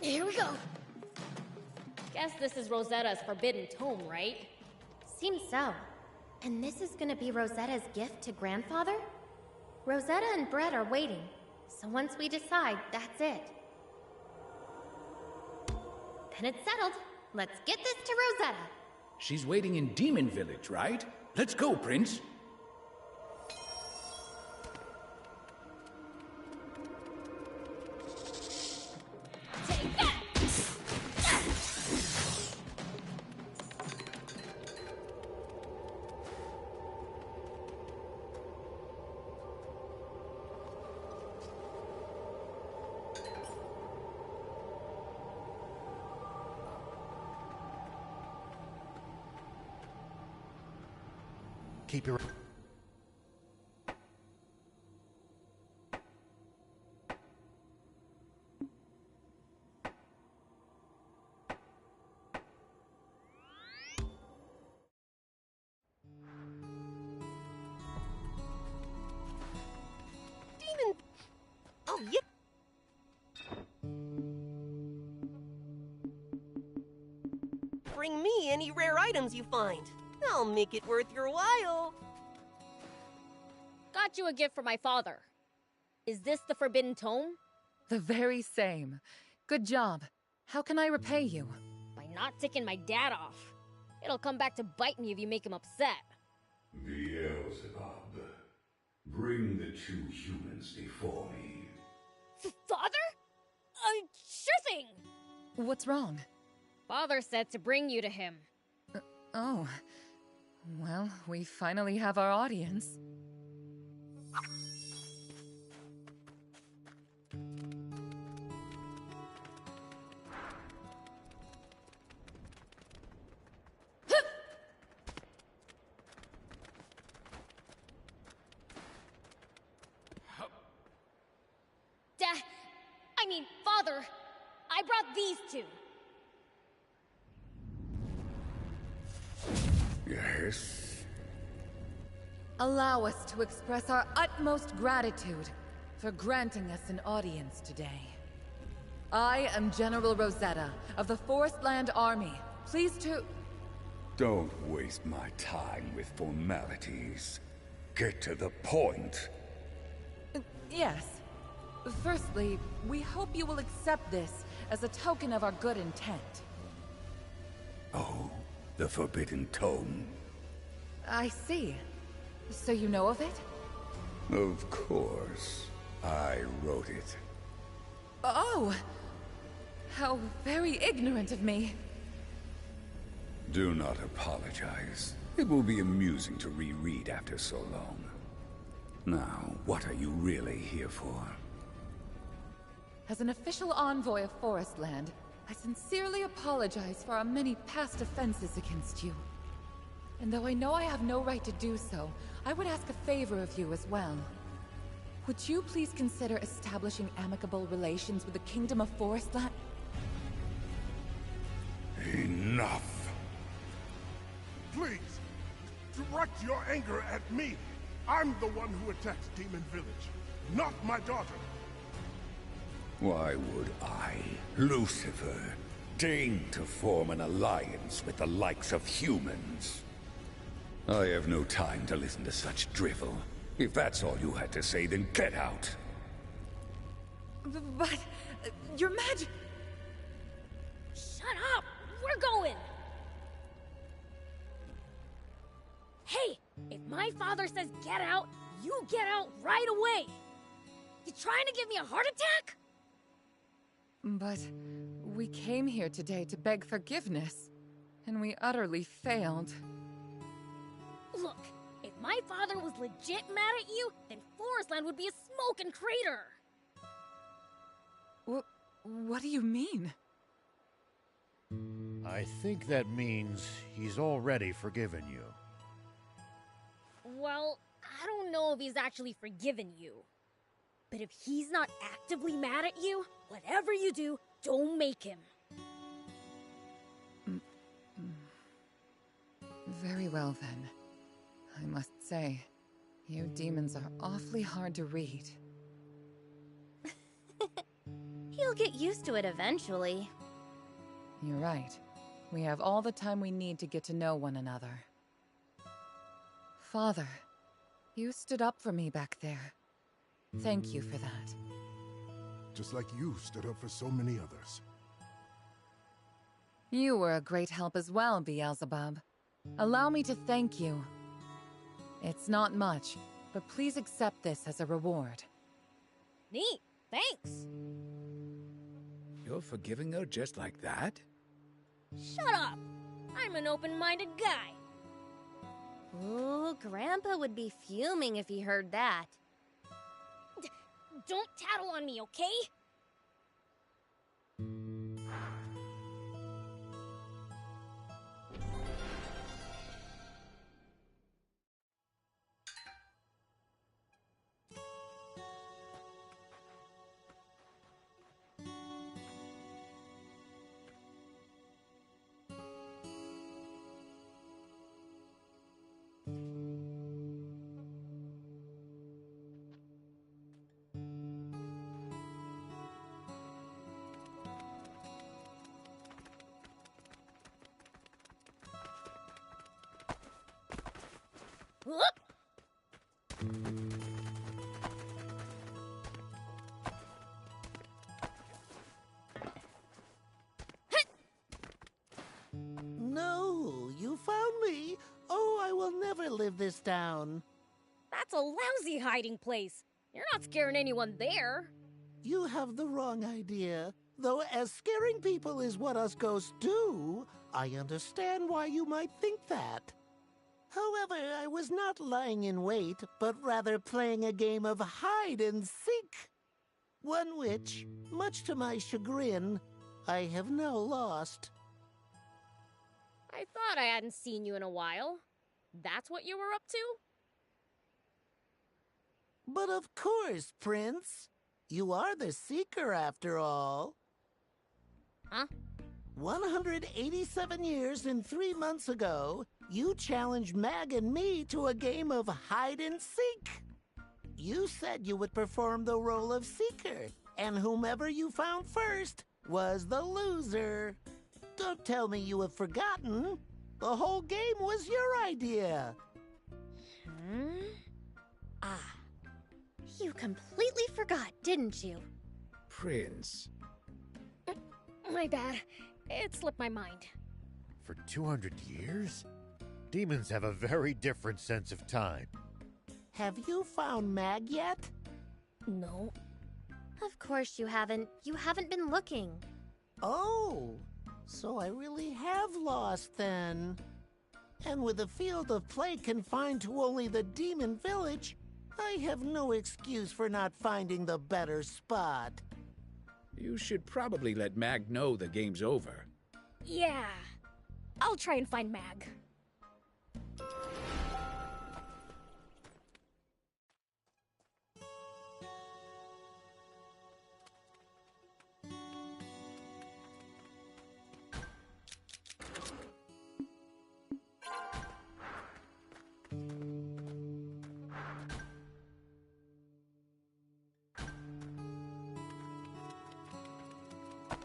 S4: Here we go. Guess this is Rosetta's forbidden tome, right?
S16: Seems so. And this is gonna be Rosetta's gift to Grandfather? Rosetta and Brett are waiting, so once we decide, that's it. Then it's settled. Let's get this to Rosetta.
S10: She's waiting in Demon Village, right? Let's go, Prince.
S3: Keep your...
S18: Demon... Oh, yeah. Bring me any rare items you find. I'll make it worth your while.
S4: Got you a gift for my father. Is this the Forbidden Tome?
S17: The very same. Good job. How can I repay you?
S4: By not ticking my dad off. It'll come back to bite me if you make him upset.
S19: Beelzebub, bring the two humans before me.
S4: Father? Sure thing!
S17: What's wrong?
S4: Father said to bring you to him.
S17: Oh. Well, we finally have our audience.
S4: Father, I brought these two.
S19: Yes?
S17: Allow us to express our utmost gratitude for granting us an audience today. I am General Rosetta of the Forestland Army. Pleased to...
S19: Don't waste my time with formalities. Get to the point.
S17: Yes. Firstly, we hope you will accept this as a token of our good intent.
S19: Oh, the Forbidden Tome.
S17: I see. So you know of it?
S19: Of course. I wrote it.
S17: Oh! How very ignorant of me.
S19: Do not apologize. It will be amusing to reread after so long. Now, what are you really here for?
S17: As an official envoy of Forestland, I sincerely apologize for our many past offenses against you. And though I know I have no right to do so, I would ask a favor of you as well. Would you please consider establishing amicable relations with the Kingdom of Forestland?
S19: Enough!
S6: Please, direct your anger at me. I'm the one who attacked Demon Village, not my daughter.
S19: Why would I, Lucifer, deign to form an alliance with the likes of humans? I have no time to listen to such drivel. If that's all you had to say, then get out!
S17: But... your magic...
S4: Shut up! We're going! Hey! If my father says get out, you get out right away! You trying to give me a heart attack?
S17: But we came here today to beg forgiveness, and we utterly failed.
S4: Look, if my father was legit mad at you, then Forestland would be a smoking crater!
S17: What do you mean?
S3: I think that means he's already forgiven you.
S4: Well, I don't know if he's actually forgiven you. But if he's not actively mad at you, whatever you do, don't make him.
S17: Very well, then. I must say, you demons are awfully hard to read.
S16: He'll get used to it eventually.
S17: You're right. We have all the time we need to get to know one another. Father, you stood up for me back there. Thank you for that.
S6: Just like you stood up for so many others.
S17: You were a great help as well, Beelzebub. Allow me to thank you. It's not much, but please accept this as a reward.
S4: Neat, thanks.
S10: You're forgiving her just like that?
S4: Shut up! I'm an open-minded guy.
S16: Ooh, Grandpa would be fuming if he heard that.
S4: Don't tattle on me, okay? Whoop!
S20: No, you found me. Oh, I will never live this down.
S4: That's a lousy hiding place. You're not scaring anyone there.
S20: You have the wrong idea. Though as scaring people is what us ghosts do, I understand why you might think that. However, I was not lying in wait, but rather playing a game of hide and seek. One which, much to my chagrin, I have now lost.
S4: I thought I hadn't seen you in a while. That's what you were up to?
S20: But of course, Prince. You are the Seeker after all.
S4: Huh?
S20: 187 years and 3 months ago, you challenged Mag and me to a game of hide and seek. You said you would perform the role of Seeker, and whomever you found first was the loser. Don't tell me you have forgotten. The whole game was your idea.
S16: Ah. You completely forgot, didn't you?
S10: Prince.
S4: My bad. It slipped my mind.
S3: For 200 years? Demons have a very different sense of time.
S20: Have you found Mag yet?
S4: No.
S16: Of course you haven't. You haven't been looking.
S20: Oh, so I really have lost then. And with the field of play confined to only the demon village, I have no excuse for not finding the better spot.
S10: You should probably let Mag know the game's over.
S4: Yeah. I'll try and find Mag.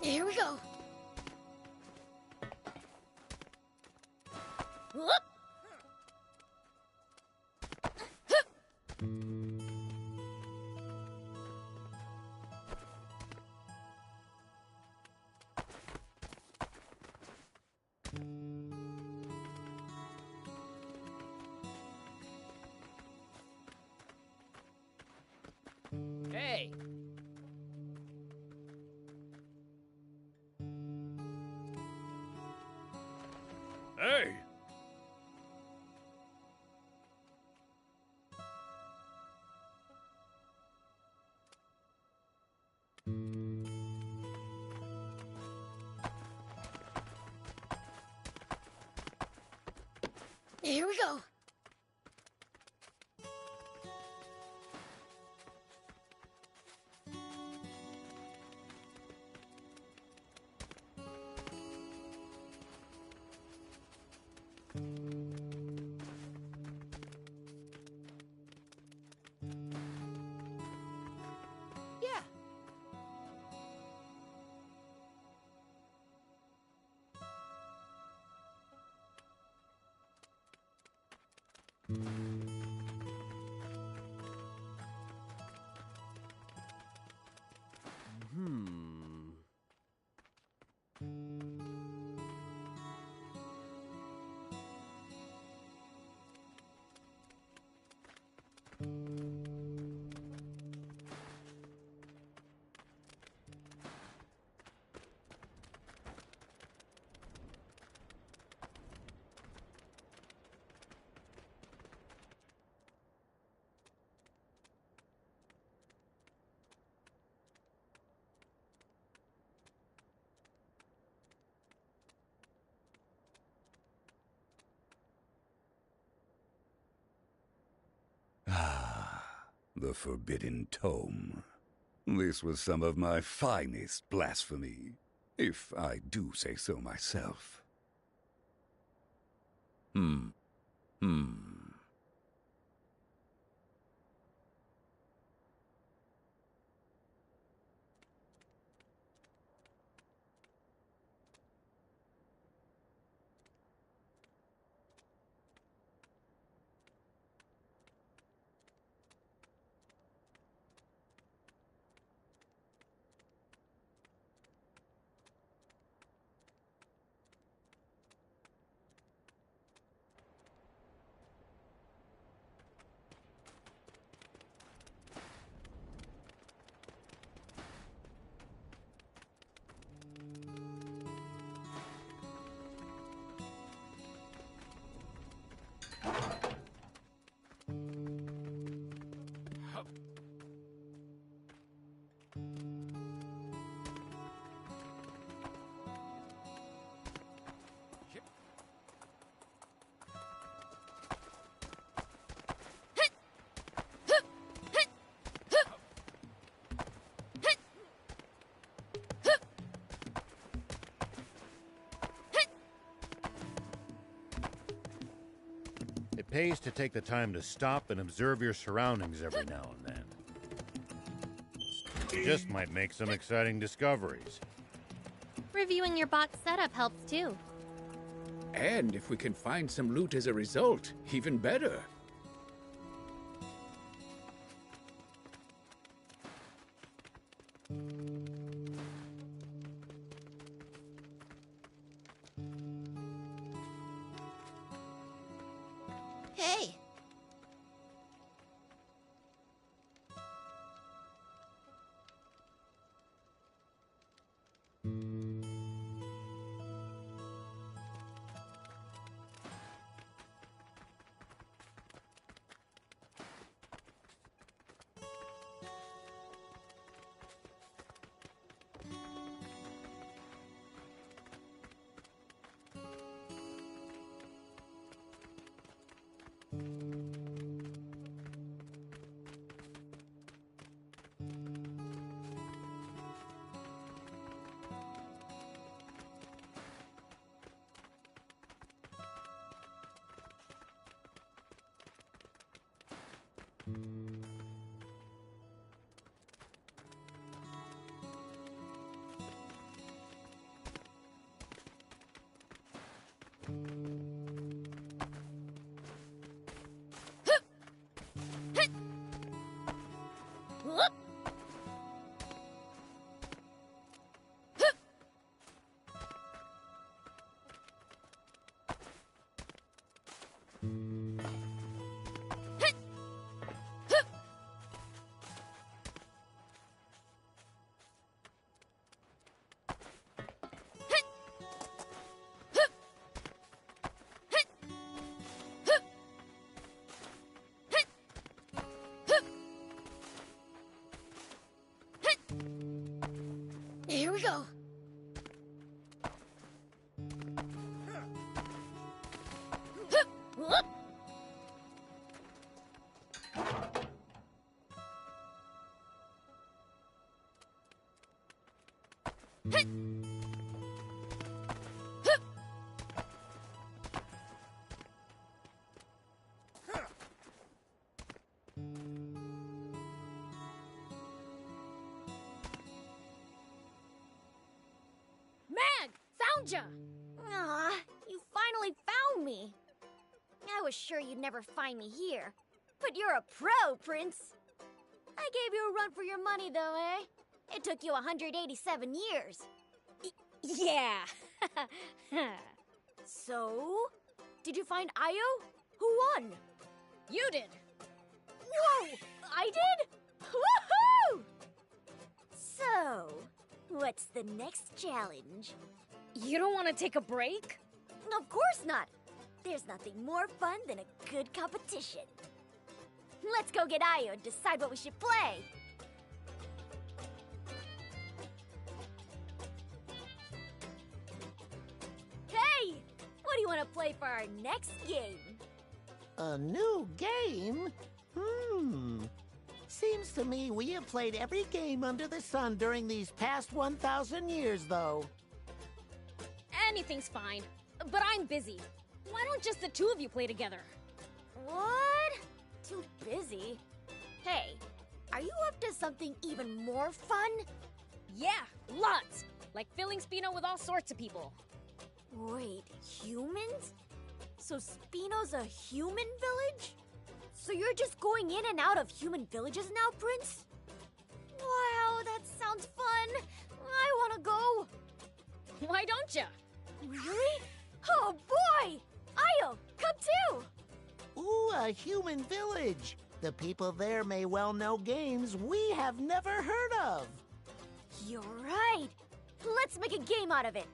S4: Here we go. Whoop!
S5: Hey!
S14: Hey!
S4: Here we go.
S19: The Forbidden Tome. This was some of my finest blasphemy, if I do say so myself.
S3: It pays to take the time to stop and observe your surroundings every now and then. You just might make some exciting discoveries.
S16: Reviewing your box setup helps too.
S10: And if we can find some loot as a result, even better.
S2: Hey! Here we go. Mag! Found ya! Aw, you finally found me. I was sure you'd never find me here. But you're a pro, Prince. I gave you a run for your money, though, eh? It took you 187 years.
S4: Yeah.
S2: So? Did you find Io? Who won?
S4: You did.
S2: Whoa! I did? Woohoo! So, what's the next challenge?
S4: You don't want to take a break?
S2: Of course not. There's nothing more fun than a good competition. Let's go get Io and decide what we should play. Hey! What do you want to play for our next game?
S20: A new game? Seems to me we have played every game under the sun during these past 1,000 years, though.
S4: Anything's fine. But I'm busy. Why don't just the two of you play together?
S2: What? Too busy? Hey, are you up to something even more fun?
S4: Yeah, lots! Like filling Spino with all sorts of people.
S2: Wait, humans? So Spino's a human village? So you're just going in and out of human villages now, Prince? Wow, that sounds fun! I wanna go!
S4: Why don't ya?
S2: Really? Oh boy! Io, come too!
S20: Ooh, a human village! The people there may well know games we have never heard of.
S2: You're right! Let's make a game out of it!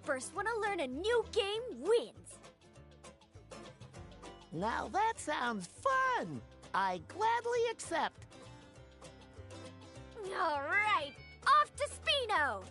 S2: First one to learn a new game wins!
S20: Now that sounds fun! I gladly accept.
S2: Alright, off to Spino!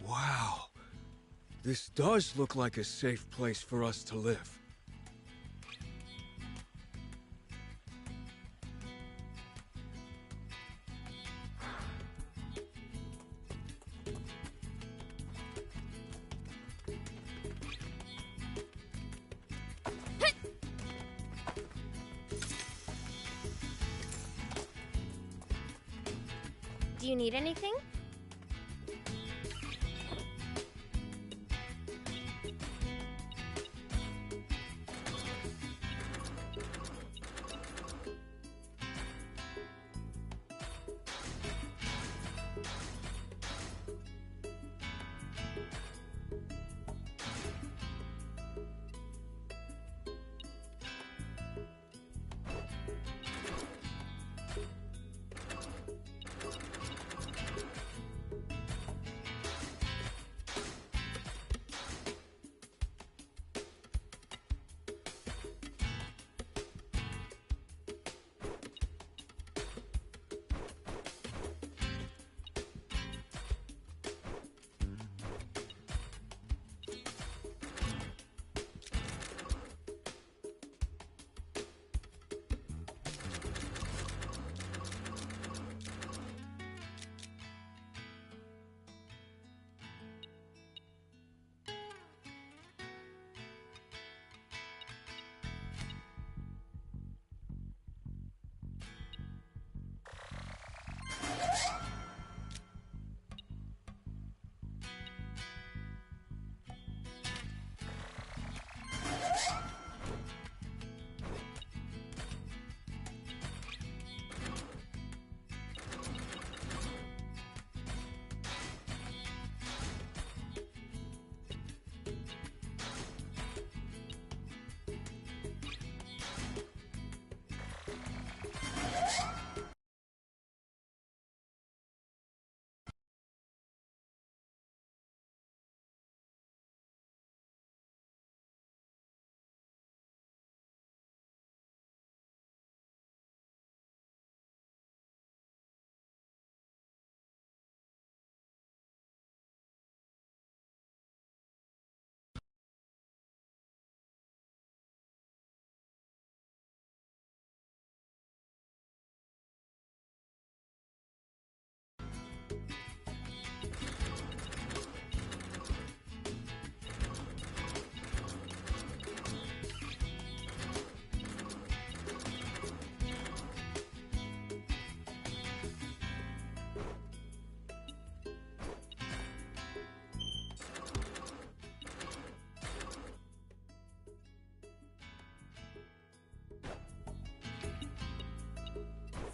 S9: Wow. This does look like a safe place for us to live.
S16: Do you need anything?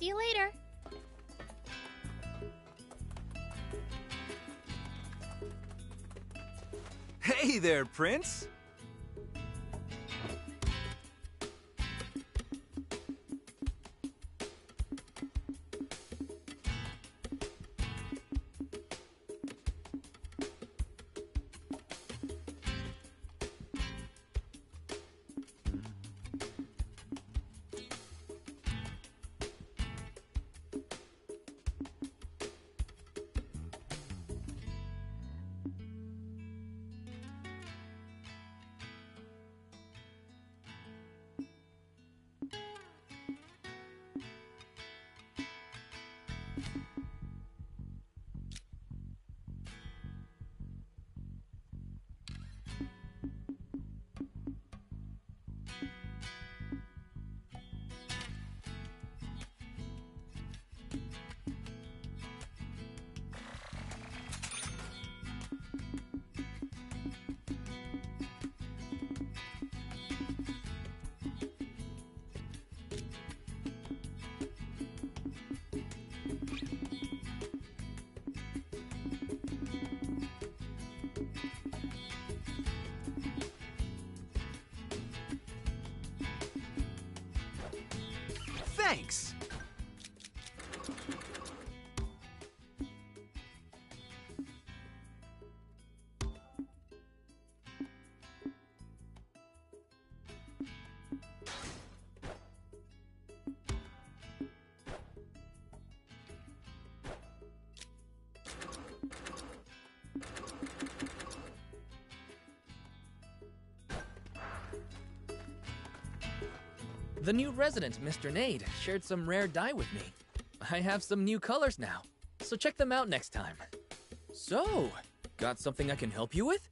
S16: See you later.
S12: Hey there, Prince! Thanks!
S21: The new resident, Mr. Nade, shared some rare dye with me. I have some new colors now, so check them out next time. So, got something I can help you with?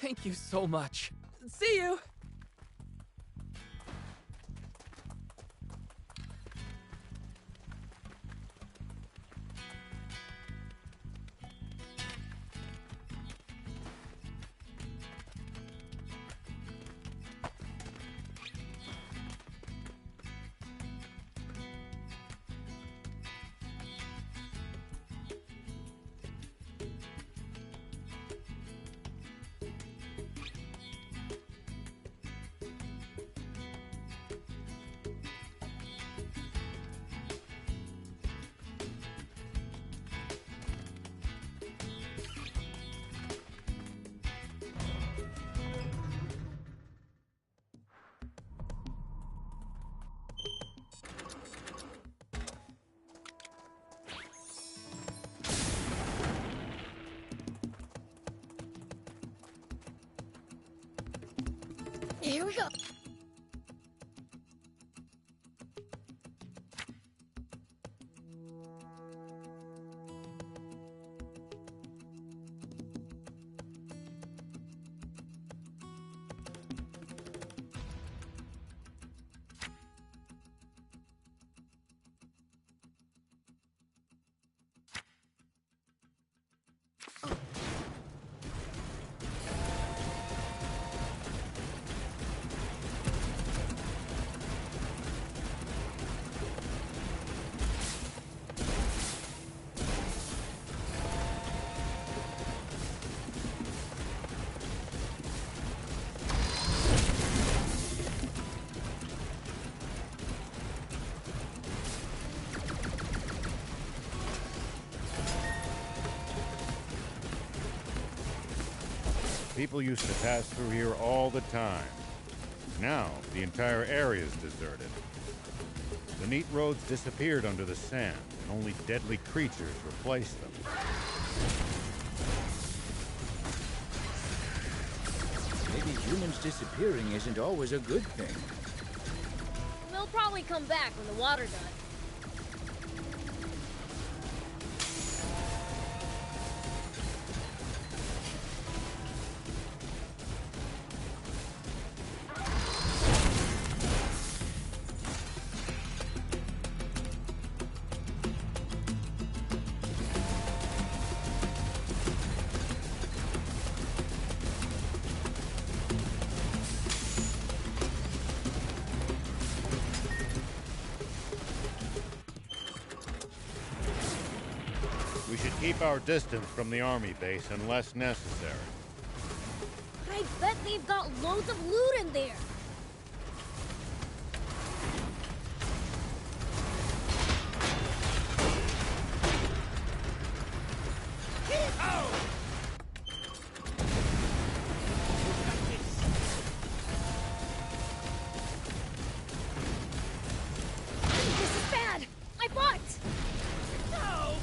S21: Thank you so much. See you!
S2: Here we go.
S3: People used to pass through here all the time. Now, the entire area is deserted. The neat roads disappeared under the sand, and only deadly creatures replaced them.
S12: Maybe humans disappearing isn't always a good thing.
S4: They'll probably come back when the water does.
S3: We should keep our distance from the army base unless necessary.
S4: I bet they've got loads of loot in there. This is bad. I fought. No.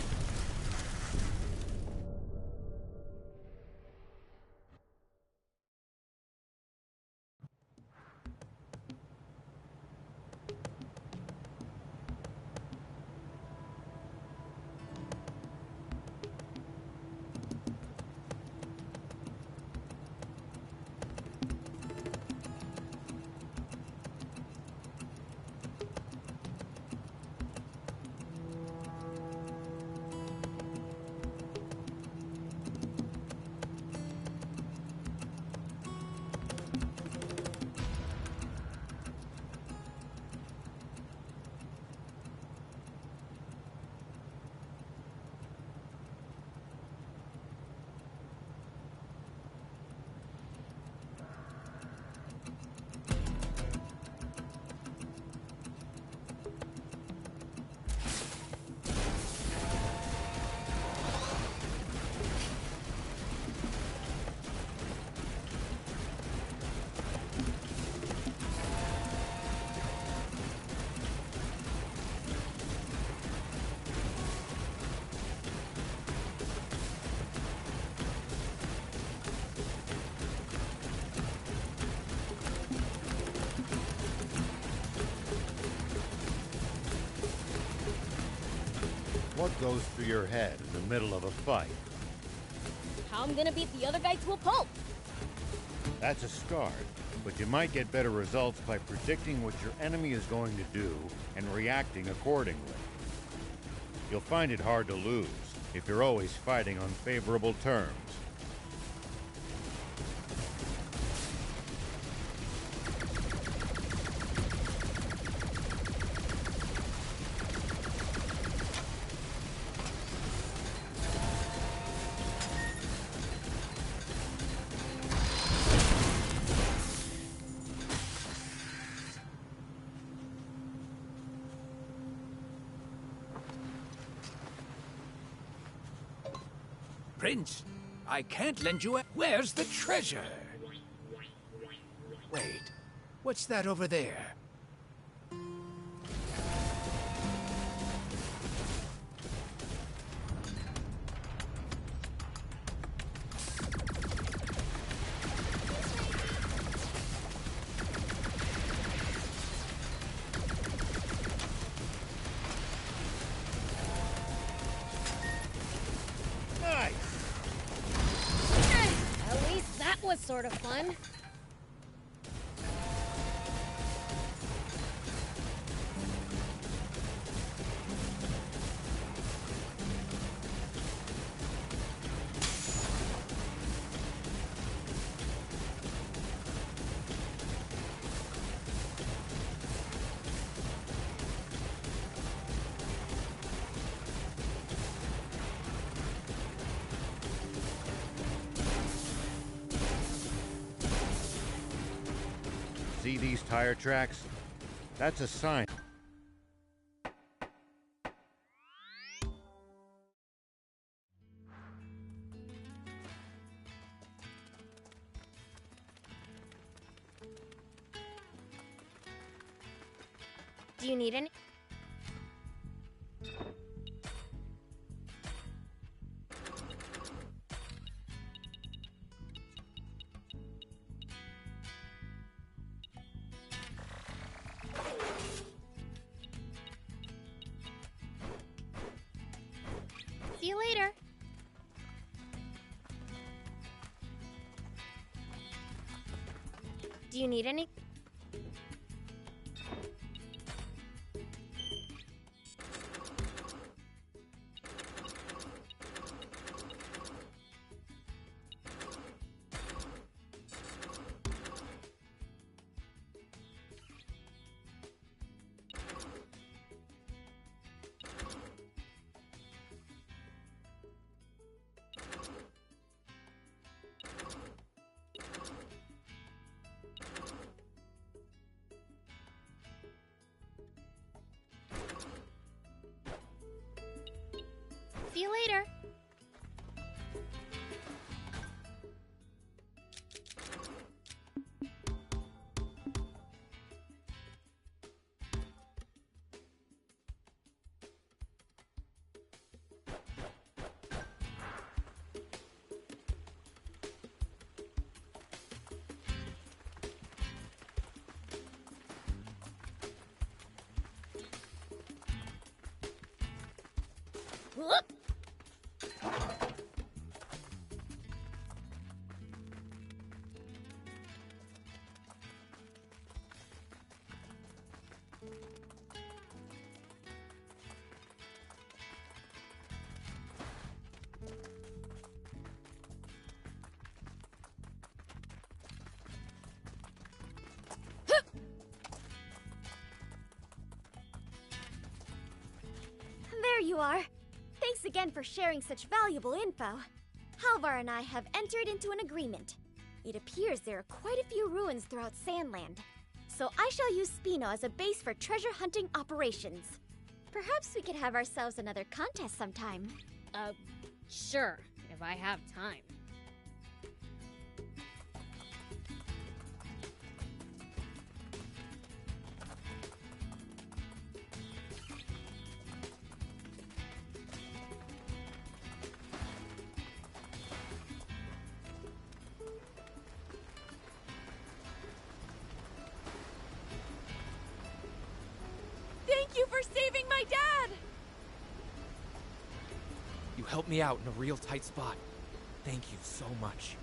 S3: What goes through your head in the middle of a fight?
S4: How I'm gonna beat the other guy to a pulp.
S3: That's a start, but you might get better results by predicting what your enemy is going to do and reacting accordingly. You'll find it hard to lose if you're always fighting on favorable terms.
S10: Prince, I can't lend you a... Where's the treasure? Wait, what's that over there?
S4: At least that was sort of fun.
S3: See these tire tracks? That's a sign.
S16: Do you need any? See you later. Do you need any? See you later.
S4: Whoop!
S2: There you are. Thanks again for sharing such valuable info. Halvar and I have entered into an agreement. It appears there are quite a few ruins throughout Sandland, so I shall use Spino as a base for treasure hunting operations. Perhaps we could have ourselves another contest sometime.
S4: Sure, if I have time.
S13: Thank you for saving my dad!
S21: You helped me out in a real tight spot. Thank you so much.